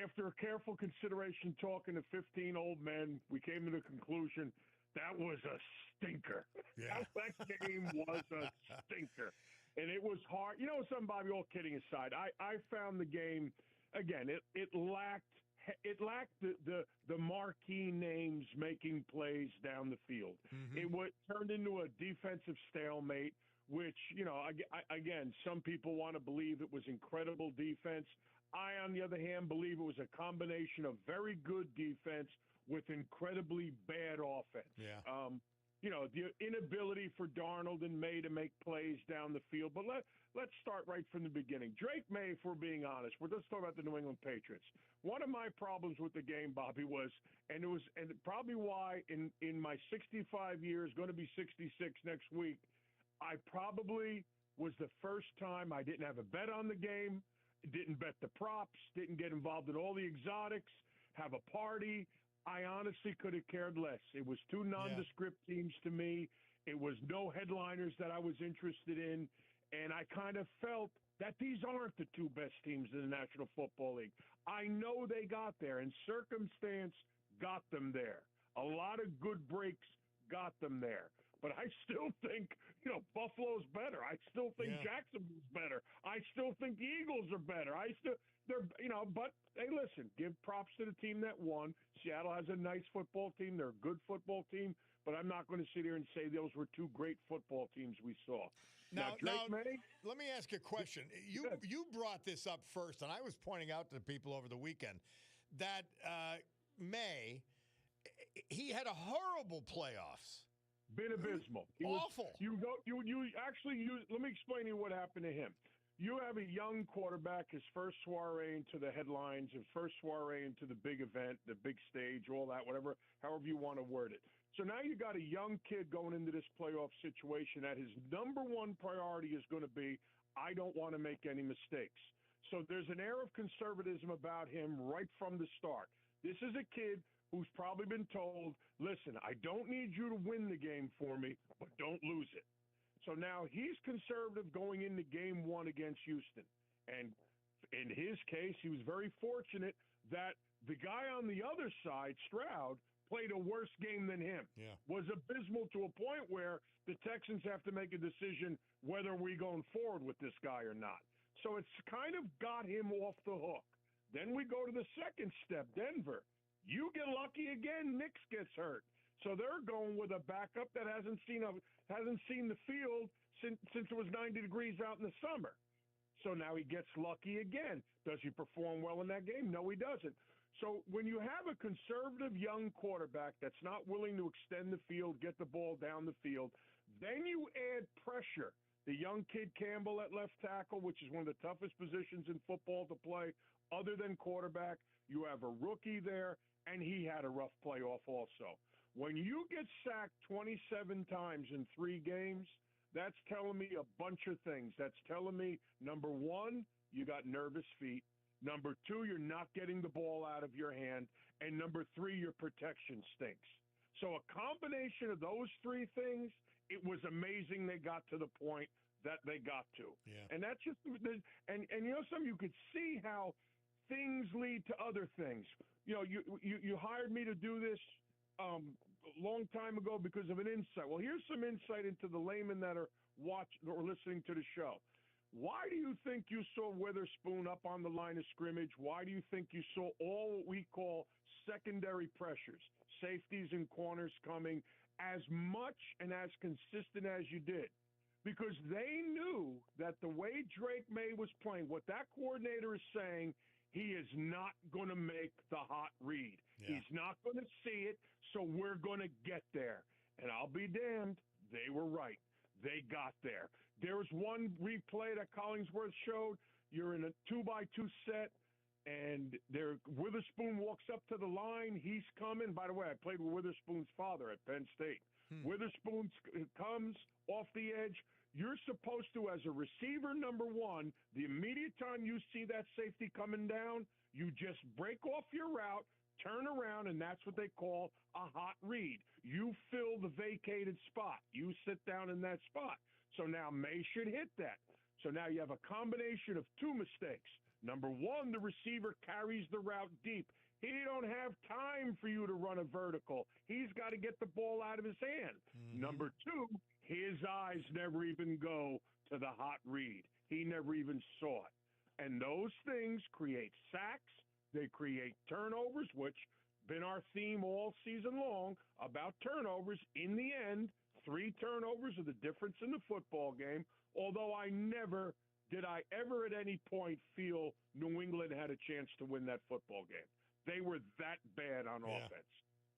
after careful consideration, talking to 15 old men, we came to the conclusion that was a stinker. Yeah. That game was a stinker. And it was hard. You know something, Bobby, all kidding aside, I found the game, again, it lacked the marquee names making plays down the field. Mm-hmm. It turned into a defensive stalemate, which, again, some people want to believe it was incredible defense. I, on the other hand, believe it was a combination of very good defense with incredibly bad offense. Yeah. The inability for Darnold and May to make plays down the field. But let's start right from the beginning. Drake May, if we're being honest, let's talk about the New England Patriots. One of my problems with the game, Bobby, and probably why in my 65 years, going to be 66 next week, I probably was the first time I didn't have a bet on the game, didn't bet the props, didn't get involved in all the exotics, have a party. I honestly could have cared less. It was two nondescript teams to me. It was no headliners that I was interested in. And I kind of felt that these aren't the two best teams in the National Football League. I know they got there, and circumstance got them there. A lot of good breaks got them there. But I still think, Buffalo's better. I still think Jacksonville's better. I still think the Eagles are better. But hey, listen, give props to the team that won. Seattle has a nice football team. They're a good football team. But I'm not going to sit here and say those were two great football teams we saw. Now, let me ask you a question. You brought this up first, and I was pointing out to the people over the weekend that May, he had a horrible playoffs. Been abysmal. He Awful. You actually use. Let me explain to you what happened to him. You have a young quarterback, his first soiree into the headlines, his first soiree into the big event, the big stage, all that, whatever, however you want to word it. So now you got a young kid going into this playoff situation that his number one priority is going to be, I don't want to make any mistakes. So there's an air of conservatism about him right from the start. This is a kid who's probably been told, listen, I don't need you to win the game for me, but don't lose it. So now he's conservative going into game one against Houston. And in his case, he was very fortunate that the guy on the other side, Stroud, played a worse game than him. Yeah. Was abysmal to a point where the Texans have to make a decision whether we're going forward with this guy or not. So it's kind of got him off the hook. Then we go to the second step, Denver. You get lucky again, Nix gets hurt. So they're going with a backup that hasn't seen the field since it was 90 degrees out in the summer. So now he gets lucky again. Does he perform well in that game? No, he doesn't. So when you have a conservative young quarterback that's not willing to extend the field, get the ball down the field, then you add pressure. The young kid Campbell at left tackle, which is one of the toughest positions in football to play, other than quarterback. You have a rookie there, and he had a rough playoff also. When you get sacked 27 times in 3 games, that's telling me a bunch of things. That's telling me, number one, you got nervous feet. Number 2, you're not getting the ball out of your hand. And number 3, your protection stinks. So a combination of those 3 things, it was amazing they got to the point that they got to. Yeah. And that's just and you know something, you could see how things lead to other things. You know, you hired me to do this a long time ago because of an insight. Well, here's some insight into the laymen that are watching or listening to the show. Why do you think you saw Witherspoon up on the line of scrimmage? Why do you think you saw all what we call secondary pressures, safeties and corners coming as much and as consistent as you did? Because they knew that the way Drake May was playing, what that coordinator is saying, he is not going to make the hot read. Yeah. He's not going to see it, so we're going to get there. And I'll be damned, they were right. They got there. There was one replay that Collingsworth showed. You're in a 2-by-2 set, and Witherspoon walks up to the line. He's coming. By the way, I played with Witherspoon's father at Penn State. Witherspoon comes off the edge. You're supposed to, as a receiver, number one, the immediate time you see that safety coming down, you just break off your route, turn around, and that's what they call a hot read. You fill the vacated spot. You sit down in that spot. So now May should hit that. So now you have a combination of 2 mistakes. Number one, the receiver carries the route deep. He don't have time for you to run a vertical. He's got to get the ball out of his hand. Mm-hmm. Number 2, his eyes never even go to the hot read. He never even saw it. And those things create sacks. They create turnovers, which been our theme all season long about turnovers. In the end, 3 turnovers are the difference in the football game, although I ever at any point feel New England had a chance to win that football game. They were that bad on offense.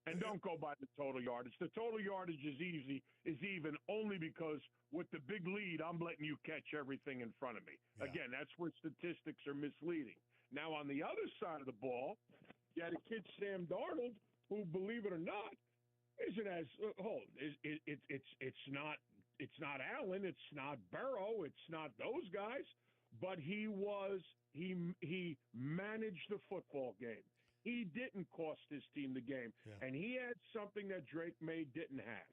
And don't go by the total yardage. The total yardage is even only because with the big lead, I'm letting you catch everything in front of me. Yeah. Again, that's where statistics are misleading. Now, on the other side of the ball, you had a kid, Sam Darnold, who, believe it or not, isn't as it's not Allen, it's not Burrow, it's not those guys, but he managed the football game. He didn't cost his team the game, and he had something that Drake May didn't have.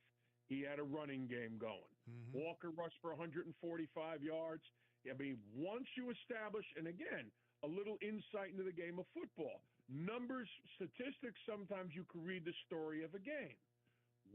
He had a running game going. Mm-hmm. Walker rushed for 145 yards. I mean, once you establish, and again, a little insight into the game of football. Numbers, statistics, sometimes you can read the story of a game.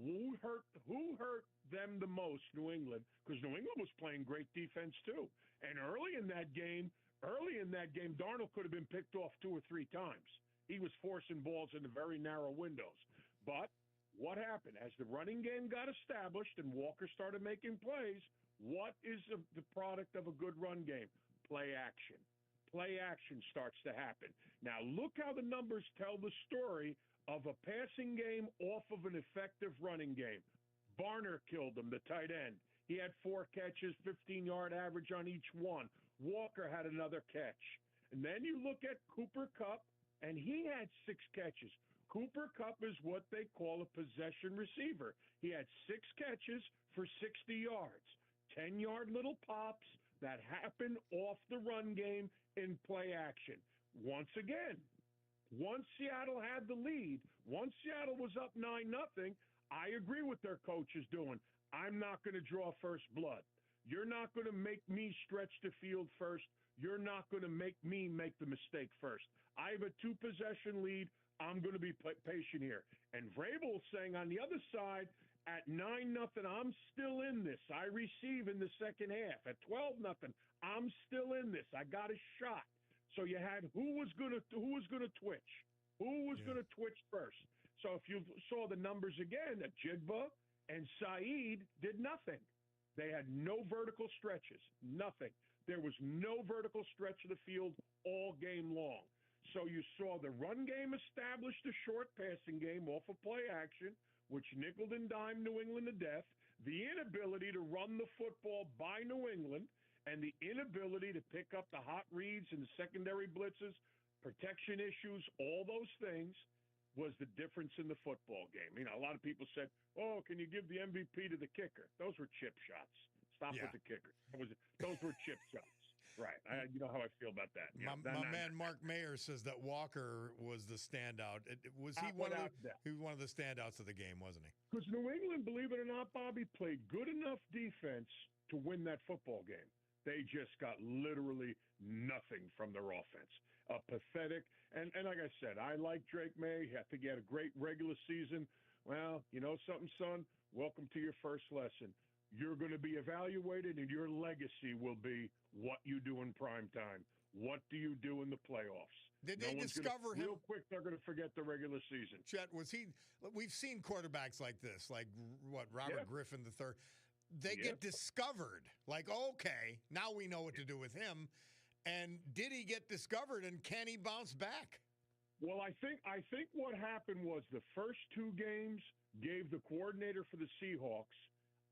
Who hurt them the most? New England, because New England was playing great defense too. And early in that game, Darnold could have been picked off 2 or 3 times. He was forcing balls into very narrow windows. But what happened? As the running game got established and Walker started making plays, what is the product of a good run game? Play action. Play action starts to happen. Now, look how the numbers tell the story of a passing game off of an effective running game. Barner killed him, the tight end. He had 4 catches, 15-yard average on each one. Walker had another catch. And then you look at Cooper Kupp, and he had 6 catches. Cooper Kupp is what they call a possession receiver. He had 6 catches for 60 yards, 10-yard little pops that happened off the run game in play action. Once again, once Seattle had the lead, once Seattle was up 9-0, I agree with their coaches doing. I'm not going to draw first blood. You're not going to make me stretch the field first. You're not going to make me make the mistake first. I have a 2-possession lead. I'm going to be patient here. And Vrabel's saying on the other side, at 9-0, I'm still in this. I receive in the second half. At 12-0, I'm still in this. I got a shot. So you had who was going to twitch? Who was going to twitch first? So if you saw the numbers again, Jigba and Saeed did nothing. They had no vertical stretches, nothing. There was no vertical stretch of the field all game long. So you saw the run game establish the short passing game off of play action, which nickeled and dimed New England to death, the inability to run the football by New England, and the inability to pick up the hot reads and the secondary blitzes, protection issues, all those things was the difference in the football game. You know, a lot of people said, oh, can you give the MVP to the kicker? Those were chip shots. Stop with the kicker. Those were chip shots. Right. You know how I feel about that. My man Mark Mayer says that Walker was the standout. Was he one of the standouts of the game, wasn't he? Because New England, believe it or not, Bobby, played good enough defense to win that football game. They just got literally nothing from their offense. Pathetic. And like I said, I like Drake May. I think he had a great regular season. Well, you know something, son? Welcome to your first lesson. You're going to be evaluated, and your legacy will be what you do in prime time. What do you do in the playoffs? Did they discover him? Real quick, they're going to forget the regular season. Chet, was he? We've seen quarterbacks like this, like Robert Griffin III. They get discovered. Like, okay, now we know what to do with him. And did he get discovered, and can he bounce back? Well, I think what happened was the first 2 games gave the coordinator for the Seahawks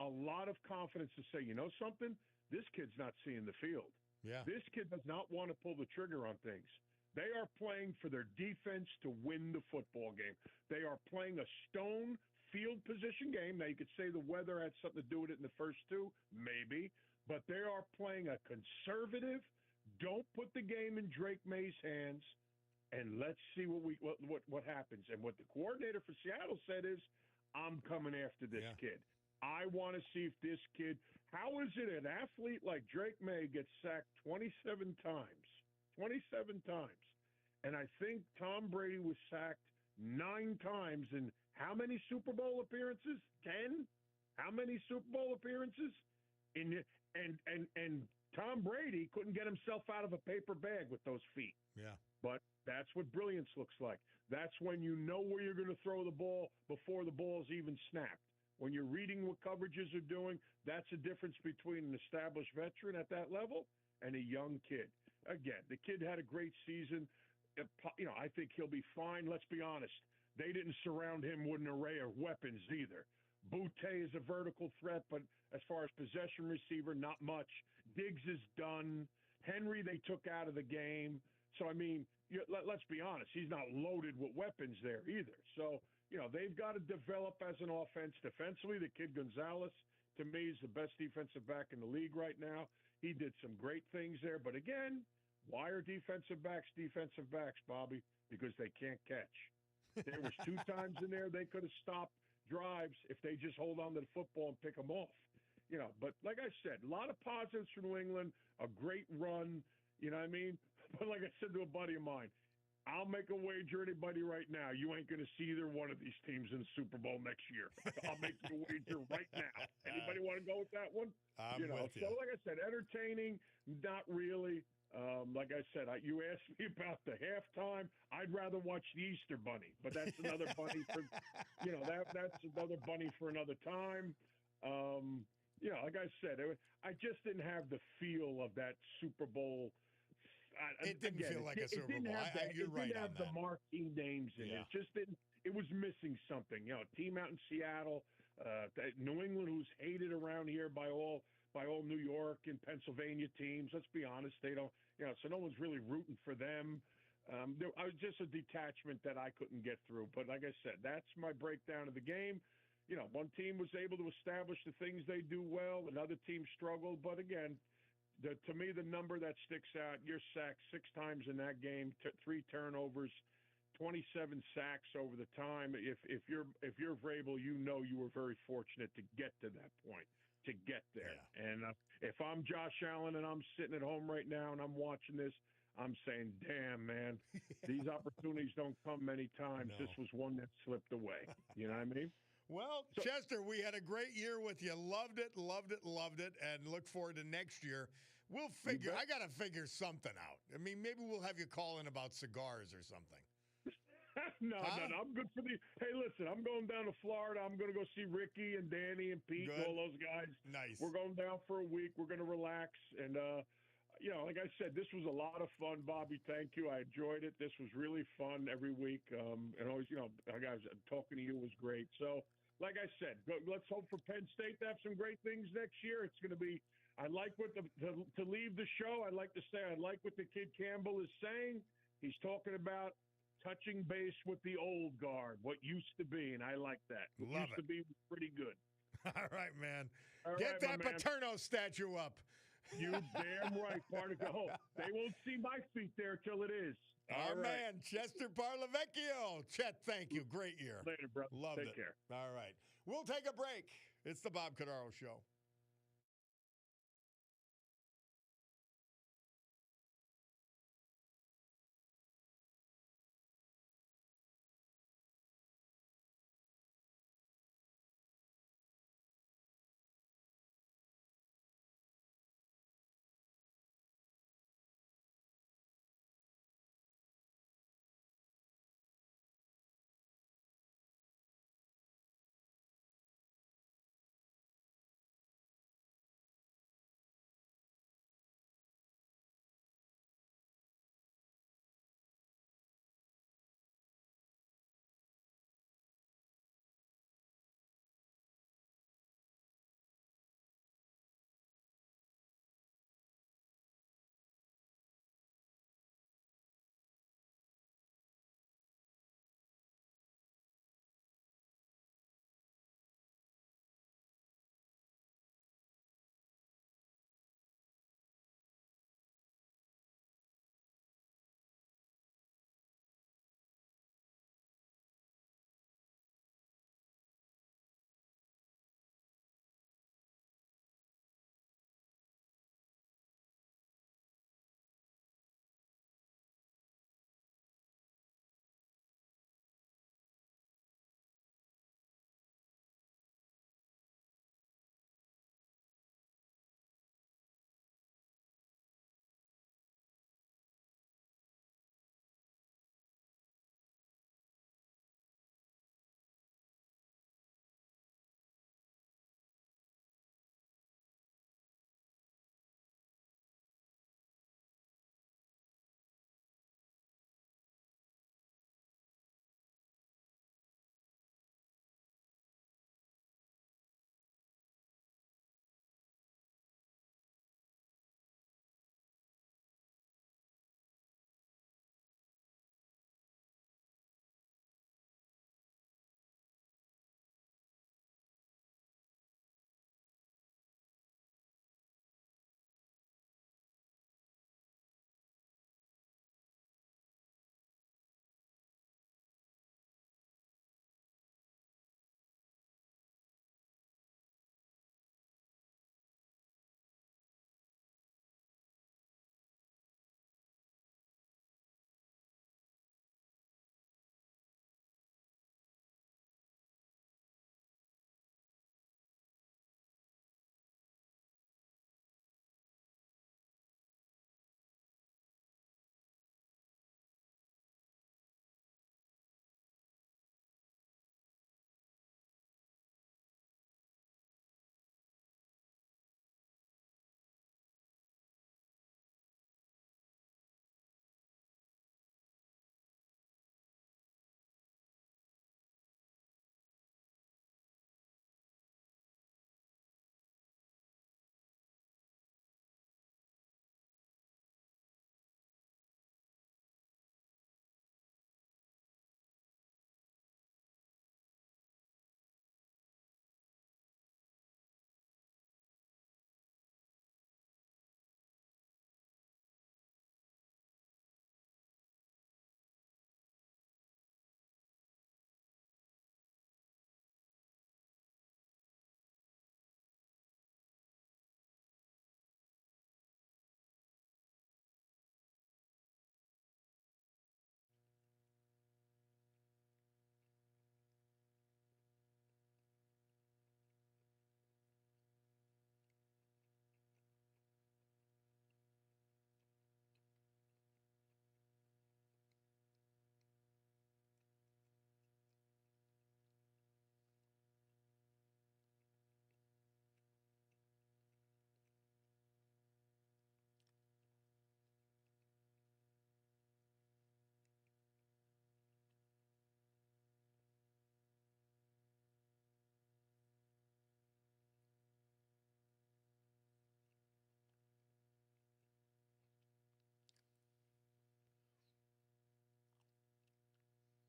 a lot of confidence to say, you know something? This kid's not seeing the field. Yeah. This kid does not want to pull the trigger on things. They are playing for their defense to win the football game. They are playing a stone field position game. Now, you could say the weather had something to do with it in the first 2, maybe, but they are playing a conservative, don't put the game in Drake May's hands, and let's see what happens. And what the coordinator for Seattle said is, I'm coming after this kid. I want to see if this kid, how is it an athlete like Drake May gets sacked 27 times? 27 times. And I think Tom Brady was sacked 9 times in how many Super Bowl appearances? 10? How many Super Bowl appearances? And Tom Brady couldn't get himself out of a paper bag with those feet. Yeah. But that's what brilliance looks like. That's when you know where you're going to throw the ball before the ball's even snapped. When you're reading what coverages are doing, that's the difference between an established veteran at that level and a young kid. Again, the kid had a great season. You know, I think he'll be fine. Let's be honest. They didn't surround him with an array of weapons either. Boutte is a vertical threat, but as far as possession receiver, not much. Diggs is done. Henry they took out of the game. So, I mean, let's be honest. He's not loaded with weapons there either. So, you know, they've got to develop as an offense. Defensively, the kid Gonzalez, to me, is the best defensive back in the league right now. He did some great things there. But again, why are defensive backs, Bobby? Because they can't catch. There was 2 times in there they could have stopped drives if they just hold on to the football and pick them off. You know, but like I said, a lot of positives for New England, a great run, you know what I mean? But like I said to a buddy of mine, I'll make a wager anybody right now. You ain't going to see either one of these teams in the Super Bowl next year. I'll make a wager right now. Anybody want to go with that one? I'm with you. So like I said, entertaining, not really. Like I said, you asked me about the halftime. I'd rather watch the Easter Bunny, but that's another bunny for, you know, that's another bunny for another time. You know, like I said, I just didn't have the feel of that Super Bowl. It didn't feel like a Super Bowl. You're right on that. It didn't have the marquee names in it. It just didn't. It was missing something. You know, team out in Seattle. New England, who's hated around here by all New York and Pennsylvania teams. Let's be honest, they don't, so no one's really rooting for them. I was just a detachment that I couldn't get through. But like I said, that's my breakdown of the game. One team was able to establish the things they do well, another team struggled. But again, to me, the number that sticks out, you're sacked 6 times in that game, 3 turnovers, 27 sacks over the time. If you're Vrabel, you were very fortunate to get to that point, to get there. Yeah. And if I'm Josh Allen and I'm sitting at home right now and I'm watching this, I'm saying, damn, man, these opportunities don't come many times. No. This was one that slipped away. You know what I mean? Well, Chester, we had a great year with you. Loved it, and look forward to next year. We'll figure. I got to figure something out. I mean, maybe we'll have you call in about cigars or something. No, I'm good for the. Hey, listen, I'm going down to Florida. I'm going to go see Ricky and Danny and Pete and all those guys. Nice. We're going down for a week. We're going to relax. And, like I said, this was a lot of fun, Bobby. Thank you. I enjoyed it. This was really fun every week. And always, guys, talking to you was great. So, like I said, let's hope for Penn State to have some great things next year. It's going to be. I like what to leave the show. I'd like to say I like what the kid Campbell is saying. He's talking about touching base with the old guard, what used to be, and I like that. What used to be pretty good. All right, man. All Get right, that Paterno statue up. You damn right, Partico. They won't see my feet there till it is. Our man, Chester Parlavecchio. Chet, thank you. Great year. Later, bro. Loved Take it. care. All right. We'll take a break. It's the Bob Cordaro Show.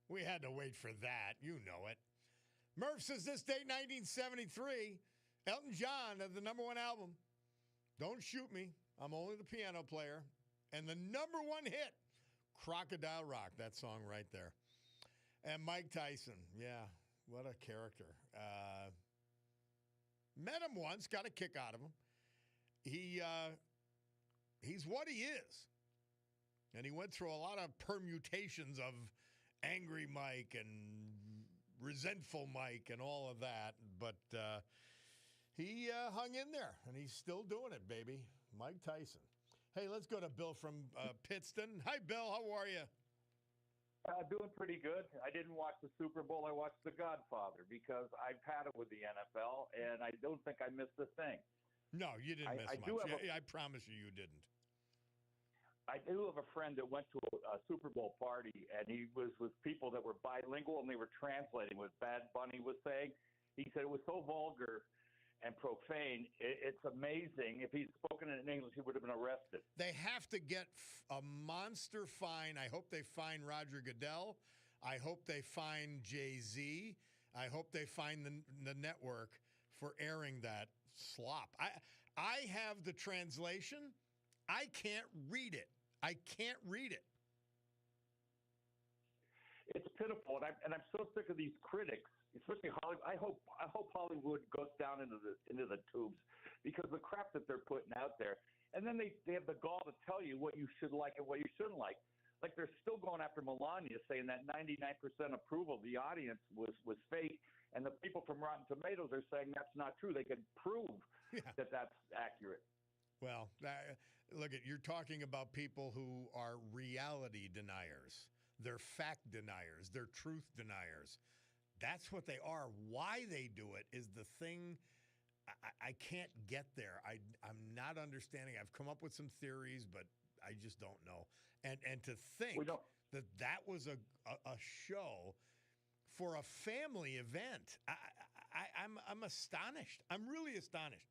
We had to wait for that. You know it. Murph says this date, 1973, Elton John of the #1 album, Don't Shoot Me, I'm Only the Piano Player, and the #1 hit, Crocodile Rock, that song right there. And Mike Tyson, yeah, what a character. Met him once, got a kick out of him. He's what he is. And he went through a lot of permutations of angry Mike and resentful Mike and all of that. But he hung in there, and he's still doing it, baby. Mike Tyson. Hey, let's go to Bill from Pittston. Hi, Bill. How are you? Doing pretty good. I didn't watch the Super Bowl. I watched The Godfather because I've had it with the NFL, and I don't think I missed a thing. No, you didn't miss much. I promise you didn't. I do have a friend that went to a Super Bowl party, and he was with people that were bilingual, and they were translating what Bad Bunny was saying. He said it was so vulgar and profane. It's amazing. If he'd spoken in English, he would have been arrested. They have to get a monster fine. I hope they fine Roger Goodell. I hope they fine Jay-Z. I hope they fine the network for airing that slop. I have the translation. I can't read it. I can't read it. It's pitiful, and I'm so sick of these critics, especially Hollywood. I hope Hollywood goes down into the tubes because the crap that they're putting out there, and then they have the gall to tell you what you should like and what you shouldn't like. Like they're still going after Melania, saying that 99% approval of the audience was fake, and the people from Rotten Tomatoes are saying that's not true. They could prove that that's accurate. Well, look, you're talking about people who are reality deniers. They're fact deniers. They're truth deniers. That's what they are. Why they do it is the thing I can't get there. I'm not understanding. I've come up with some theories, but I just don't know. And to think that was a show for a family event, I'm astonished. I'm really astonished.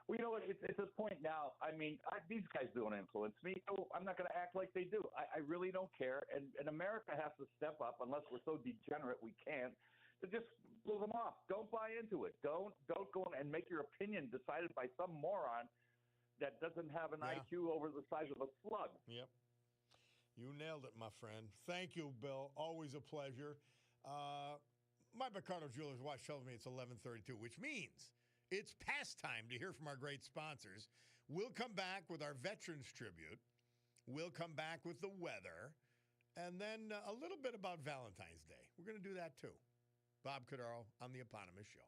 Well, you know what? It's a point now. I mean, these guys don't influence me, so I'm not going to act like they do. I really don't care. And America has to step up, unless we're so degenerate we can't, to just blow them off. Don't buy into it. Don't go and make your opinion decided by some moron that doesn't have an IQ over the size of a slug. Yep. You nailed it, my friend. Thank you, Bill. Always a pleasure. My Picardo Jewelers watch tells me it's 11:32, which means it's past time to hear from our great sponsors. We'll come back with our Veterans Tribute. We'll come back with the weather. And then a little bit about Valentine's Day. We're going to do that too. Bob Cordaro on the eponymous show.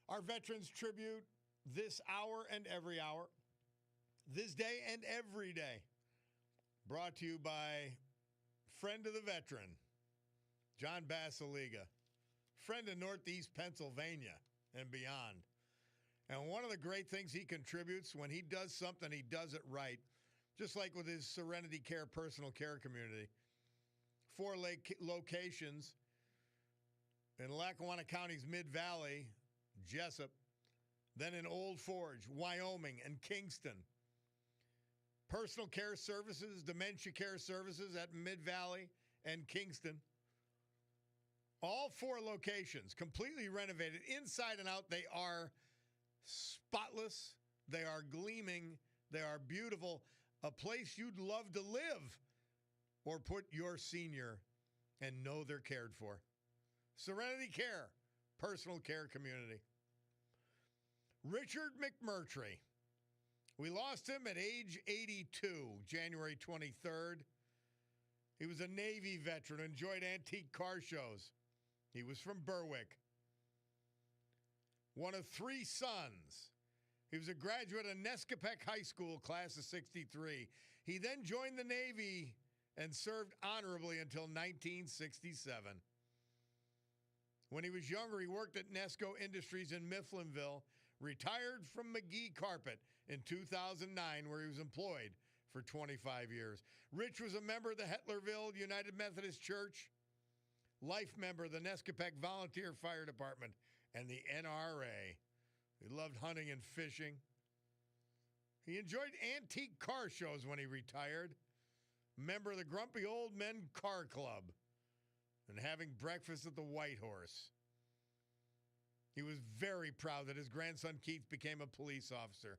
Our Veterans Tribute this hour and every hour, this day and every day, brought to you by friend of the veteran, John Basiliga, friend of Northeast Pennsylvania and beyond. And one of the great things he contributes, when he does something, he does it right. Just like with his Serenity Care personal care community. 4 locations in Lackawanna County's Mid-Valley, Jessup, then in Old Forge, Wyoming, and Kingston. Personal care services, dementia care services at Mid-Valley and Kingston. All 4 locations completely renovated inside and out. They are spotless. They are gleaming. They are beautiful. A place you'd love to live or put your senior and know they're cared for. Serenity Care, personal care community. Richard McMurtry. We lost him at age 82, January 23rd. He was a Navy veteran, enjoyed antique car shows. He was from Berwick. One of 3 sons. He was a graduate of Nescopec High School, class of 63. He then joined the Navy and served honorably until 1967. When he was younger, he worked at Nesco Industries in Mifflinville, retired from McGee Carpet in 2009, where he was employed for 25 years. Rich was a member of the Hetlerville United Methodist Church, life member of the Nescopec Volunteer Fire Department, and the NRA. He loved hunting and fishing. He enjoyed antique car shows when he retired. Member of the Grumpy Old Men Car Club and having breakfast at the White Horse. He was very proud that his grandson Keith became a police officer.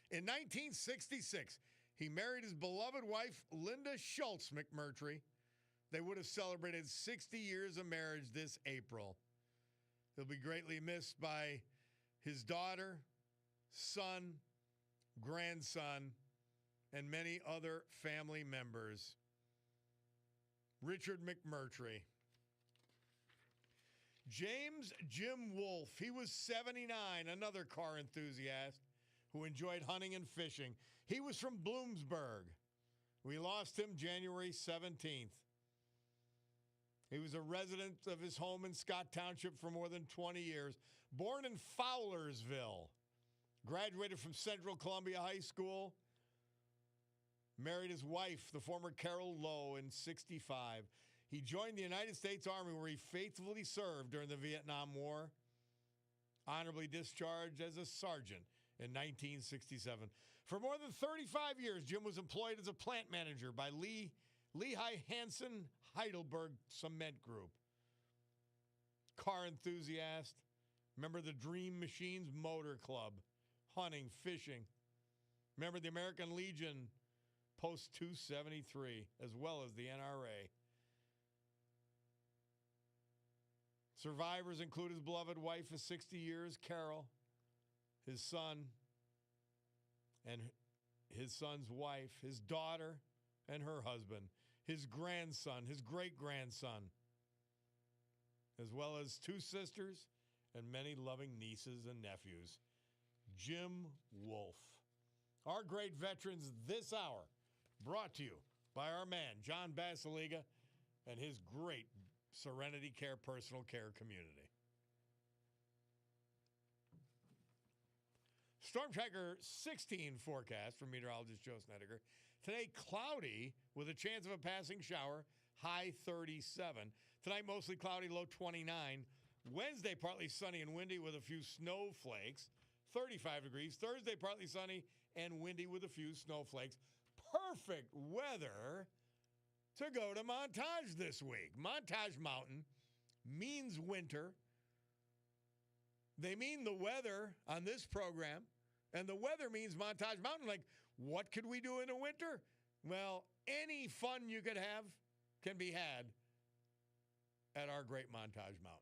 In 1966, he married his beloved wife, Linda Schultz McMurtry. They would have celebrated 60 years of marriage this April. He'll be greatly missed by his daughter, son, grandson, and many other family members. Richard McMurtry. James Jim Wolfe. He was 79, another car enthusiast who enjoyed hunting and fishing. He was from Bloomsburg. We lost him January 17th. He was a resident of his home in Scott Township for more than 20 years. Born in Fowlersville. Graduated from Central Columbia High School. Married his wife, the former Carol Lowe, in 65. He joined the United States Army, where he faithfully served during the Vietnam War. Honorably discharged as a sergeant in 1967. For more than 35 years, Jim was employed as a plant manager by Lehigh Hansen Heidelberg Cement Group. Car enthusiast, member of the Dream Machines Motor Club, hunting, fishing. Member of the American Legion Post 273, as well as the NRA. Survivors include his beloved wife of 60 years, Carol, his son, and his son's wife, his daughter, and her husband, his grandson, his great-grandson, as well as 2 sisters and many loving nieces and nephews. Jim Wolfe. Our great veterans this hour, brought to you by our man, John Basiliga, and his great Serenity Care personal care community. Storm Tracker 16 forecast from meteorologist Joe Snedeker. Today, cloudy with a chance of a passing shower, high 37. Tonight, mostly cloudy, low 29. Wednesday, partly sunny and windy with a few snowflakes, 35 degrees. Thursday, partly sunny and windy with a few snowflakes. Perfect weather to go to Montage this week. Montage Mountain means winter. They mean the weather on this program, and the weather means Montage Mountain. Like, what could we do in the winter? Well, any fun you could have can be had at our great Montage Mountain.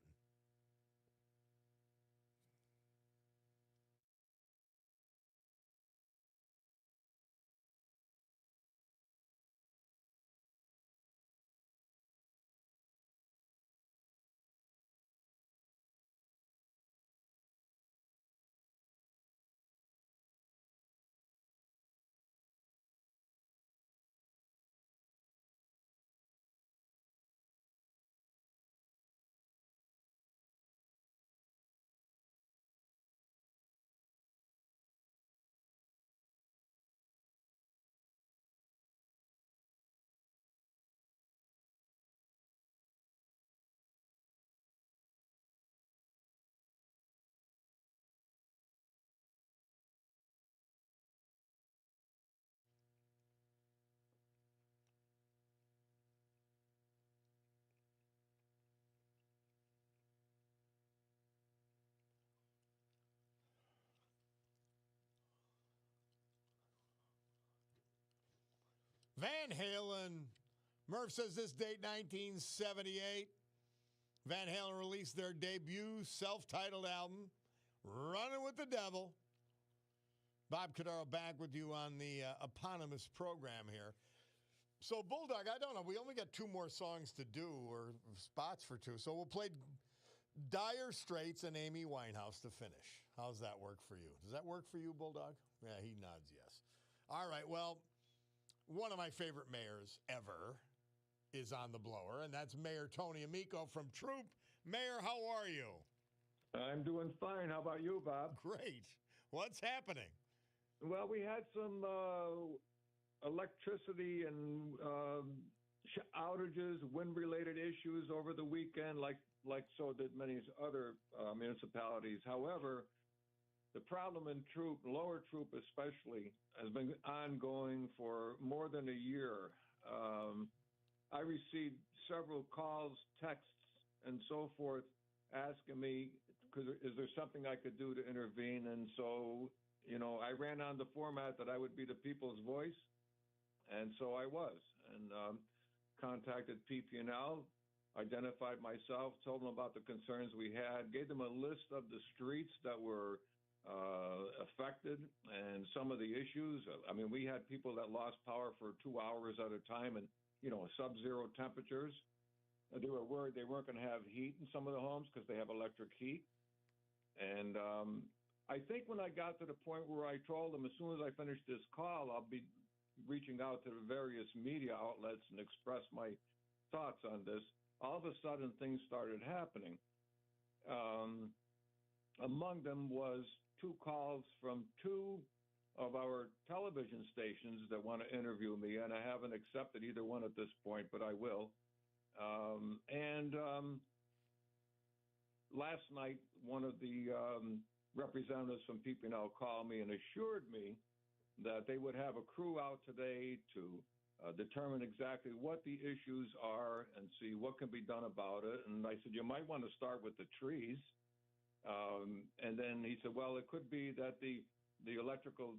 Van Halen. Murph says this date, 1978. Van Halen released their debut self-titled album, Running with the Devil. Bob Cordaro back with you on the eponymous program here. So, Bulldog, I don't know. We only got 2 more songs to do, or spots for 2. So we'll play Dire Straits and Amy Winehouse to finish. How's that work for you? Does that work for you, Bulldog? Yeah, he nods yes. All right, well, one of my favorite mayors ever is on the blower, and that's Mayor Tony Amico from Troop. Mayor, how are you? I'm doing fine. How about you, Bob? Great. What's happening? Well, we had some electricity and outages, wind-related issues over the weekend, like so did many other municipalities. However, the problem in Troop, Lower Troop especially, has been ongoing for more than a year. I received several calls, texts, and so forth asking me, is there something I could do to intervene? And so, I ran on the format that I would be the people's voice, and so I was, and contacted PP&L, identified myself, told them about the concerns we had, gave them a list of the streets that were affected and some of the issues. I mean, we had people that lost power for 2 hours at a time and, sub-zero temperatures. They were worried they weren't going to have heat in some of the homes because they have electric heat. And I think when I got to the point where I told them as soon as I finish this call, I'll be reaching out to the various media outlets and express my thoughts on this, all of a sudden things started happening. Among them was 2 calls from 2 of our television stations that want to interview me, and I haven't accepted either one at this point, but I will. Last night, one of the representatives from PP&L called me and assured me that they would have a crew out today to determine exactly what the issues are and see what can be done about it. And I said, you might want to start with the trees. And then he said, well, it could be that the electrical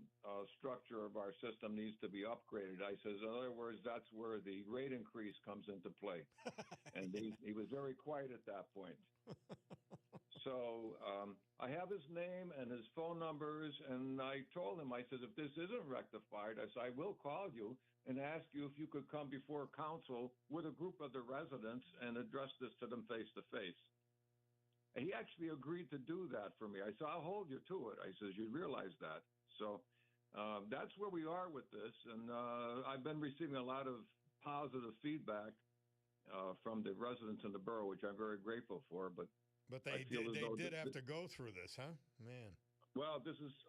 structure of our system needs to be upgraded. I says, in other words, that's where the rate increase comes into play. And he was very quiet at that point. So I have his name and his phone numbers, and I told him, I said, if this isn't rectified, I said, I will call you and ask you if you could come before council with a group of the residents and address this to them face to face. And he actually agreed to do that for me. I said, I'll hold you to it. I says, you realize that. So that's where we are with this. And I've been receiving a lot of positive feedback from the residents in the borough, which I'm very grateful for. But they did have to go through this, huh? Man. Well,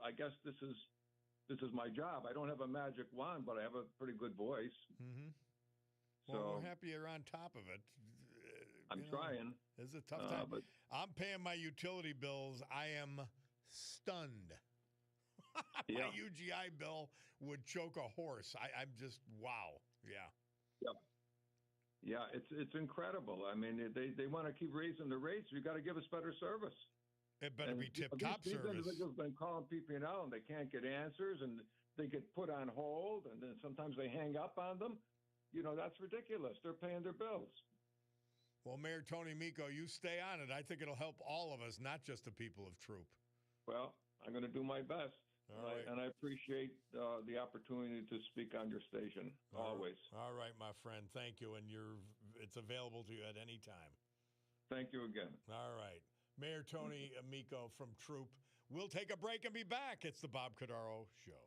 I guess this is my job. I don't have a magic wand, but I have a pretty good voice. Mm-hmm. So, well, we're happy you're on top of it. I'm trying. It's a tough time. But I'm paying my utility bills. I am stunned. My UGI bill would choke a horse. I'm just, wow. Yeah. Yeah, it's incredible. I mean, they want to keep raising the rates. You got to give us better service. It better be tip-top service. These individuals have been calling PP&L and they can't get answers, and they get put on hold, and then sometimes they hang up on them. That's ridiculous. They're paying their bills. Well, Mayor Tony Amico, you stay on it. I think it'll help all of us, not just the people of Troop. Well, I'm going to do my best. All right. And I appreciate the opportunity to speak on your station, always. All right, my friend. Thank you. And it's available to you at any time. Thank you again. All right. Mayor Tony Amico from Troop. We'll take a break and be back. It's the Bob Cordaro Show.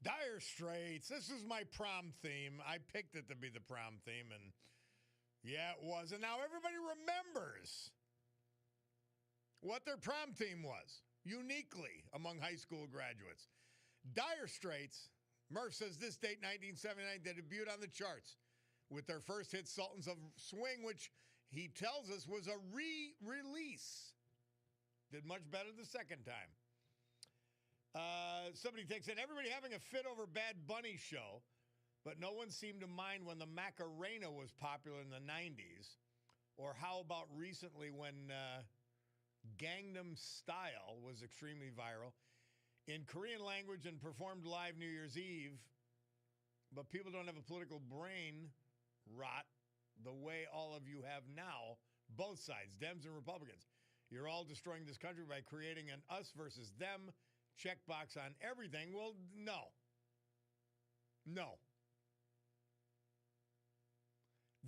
Dire Straits. This was my prom theme. I picked it to be the prom theme, and yeah, it was. And now everybody remembers what their prom theme was, uniquely among high school graduates. Dire Straits, Murph says this date, 1979, they debuted on the charts with their first hit, Sultans of Swing, which he tells us was a re-release. Did much better the second time. Somebody takes in, everybody having a fit over Bad Bunny show, but no one seemed to mind when the Macarena was popular in the 90s. Or how about recently when Gangnam Style was extremely viral in Korean language and performed live New Year's Eve, but people don't have a political brain rot the way all of you have now, both sides, Dems and Republicans. You're all destroying this country by creating an us versus them checkbox on everything. Well, no. No.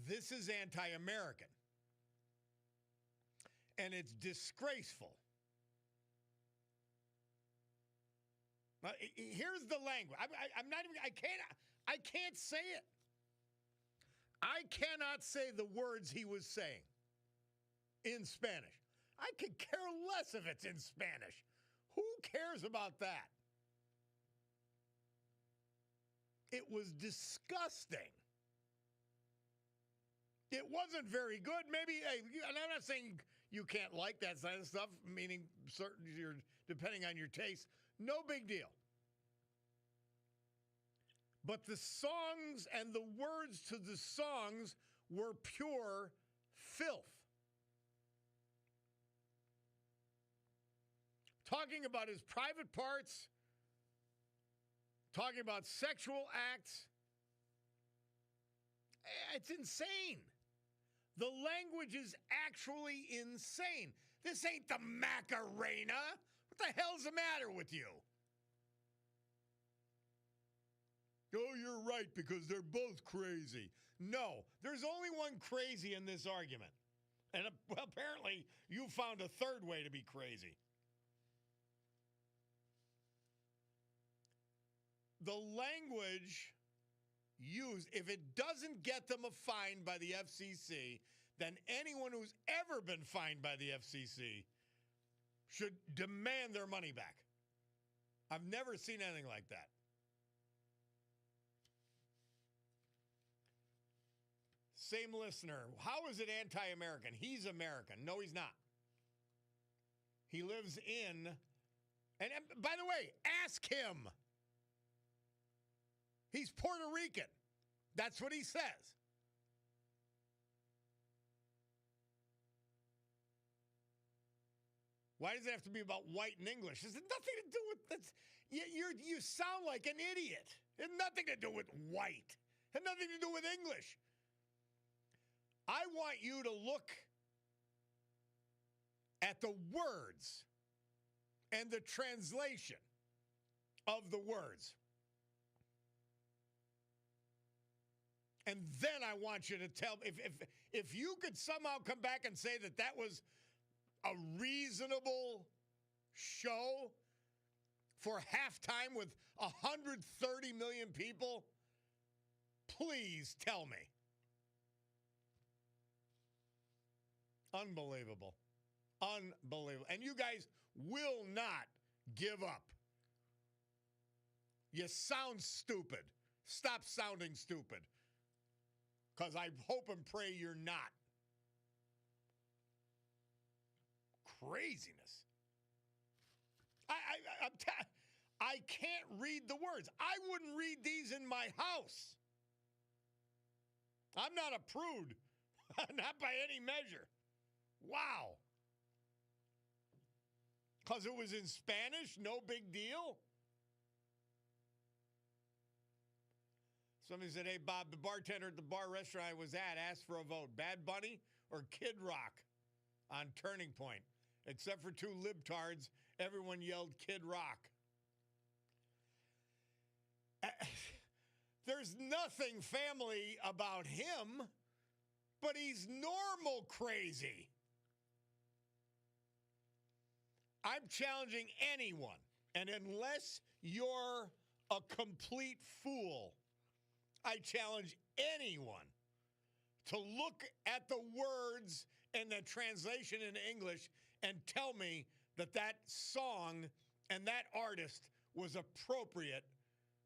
This is anti-American. And it's disgraceful. Here's the language. I'm not even, I can't say it. I cannot say the words he was saying in Spanish. I could care less if it's in Spanish. Who cares about that? It was disgusting. It wasn't very good. Maybe, and I'm not saying you can't like that kind of stuff, meaning certain, depending on your taste. No big deal. But the songs and the words to the songs were pure filth. Talking about his private parts, talking about sexual acts. It's insane. The language is actually insane. This ain't the Macarena. What the hell's the matter with you? Oh, you're right, because they're both crazy. No, there's only one crazy in this argument. And apparently you found a third way to be crazy. The language used, if it doesn't get them a fine by the FCC, then anyone who's ever been fined by the FCC should demand their money back. I've never seen anything like that. Same listener. How is it anti-American? He's American. No, he's not. He lives in, and by the way, ask him. He's Puerto Rican. That's what he says. Why does it have to be about white and English? It has nothing to do with this. You sound like an idiot. It has nothing to do with white. It has nothing to do with English. I want you to look at the words and the translation of the words. And then I want you to tell me, if you could somehow come back and say that that was a reasonable show for halftime with 130 million people, please tell me. Unbelievable. Unbelievable. And you guys will not give up. You sound stupid. Stop sounding stupid. Because I hope and pray you're not. Craziness. I can't read the words. I wouldn't read these in my house. I'm not a prude. Not by any measure. Wow. Because it was in Spanish? No big deal? Somebody said, hey, Bob, the bartender at the bar restaurant I was at asked for a vote. Bad Bunny or Kid Rock on Turning Point? Except for two libtards, everyone yelled Kid Rock. There's nothing family about him, but he's normal crazy. I'm challenging anyone, and unless you're a complete fool. I challenge anyone to look at the words and the translation in English and tell me that that song and that artist was appropriate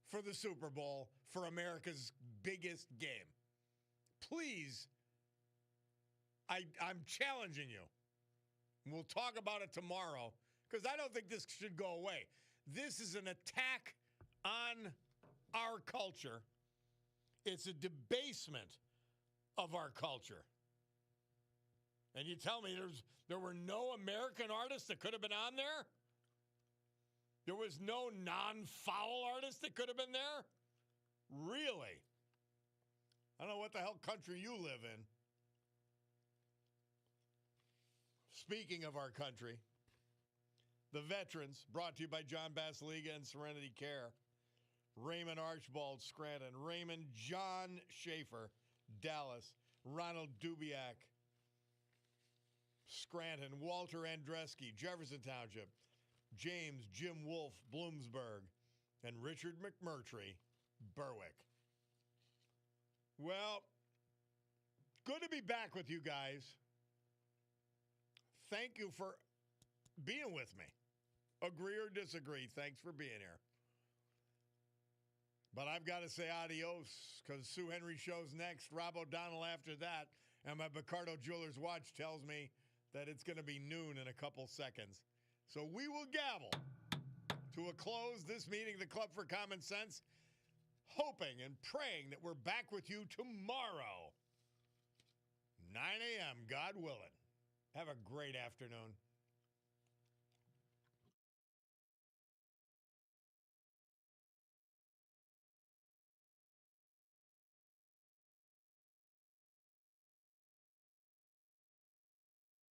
for the Super Bowl, for America's biggest game. Please, I'm challenging you. We'll talk about it tomorrow because I don't think this should go away. This is an attack on our culture. It's a debasement of our culture. And you tell me there were no American artists that could have been on there? There was no non-foul artist that could have been there? Really? I don't know what the hell country you live in. Speaking of our country, the veterans, brought to you by John Basiliga and Serenity Care. Raymond Archibald, Scranton. Raymond John Schaefer, Dallas. Ronald Dubiak, Scranton. Walter Andreski, Jefferson Township. James Jim Wolf, Bloomsburg. And Richard McMurtry, Berwick. Well, good to be back with you guys. Thank you for being with me. Agree or disagree, thanks for being here. But I've got to say adios because Sue Henry show's next, Rob O'Donnell after that, and my Picardo Jewelers watch tells me that it's going to be noon in a couple seconds. So we will gavel to a close this meeting of the Club for Common Sense, hoping and praying that we're back with you tomorrow, 9 a.m., God willing. Have a great afternoon.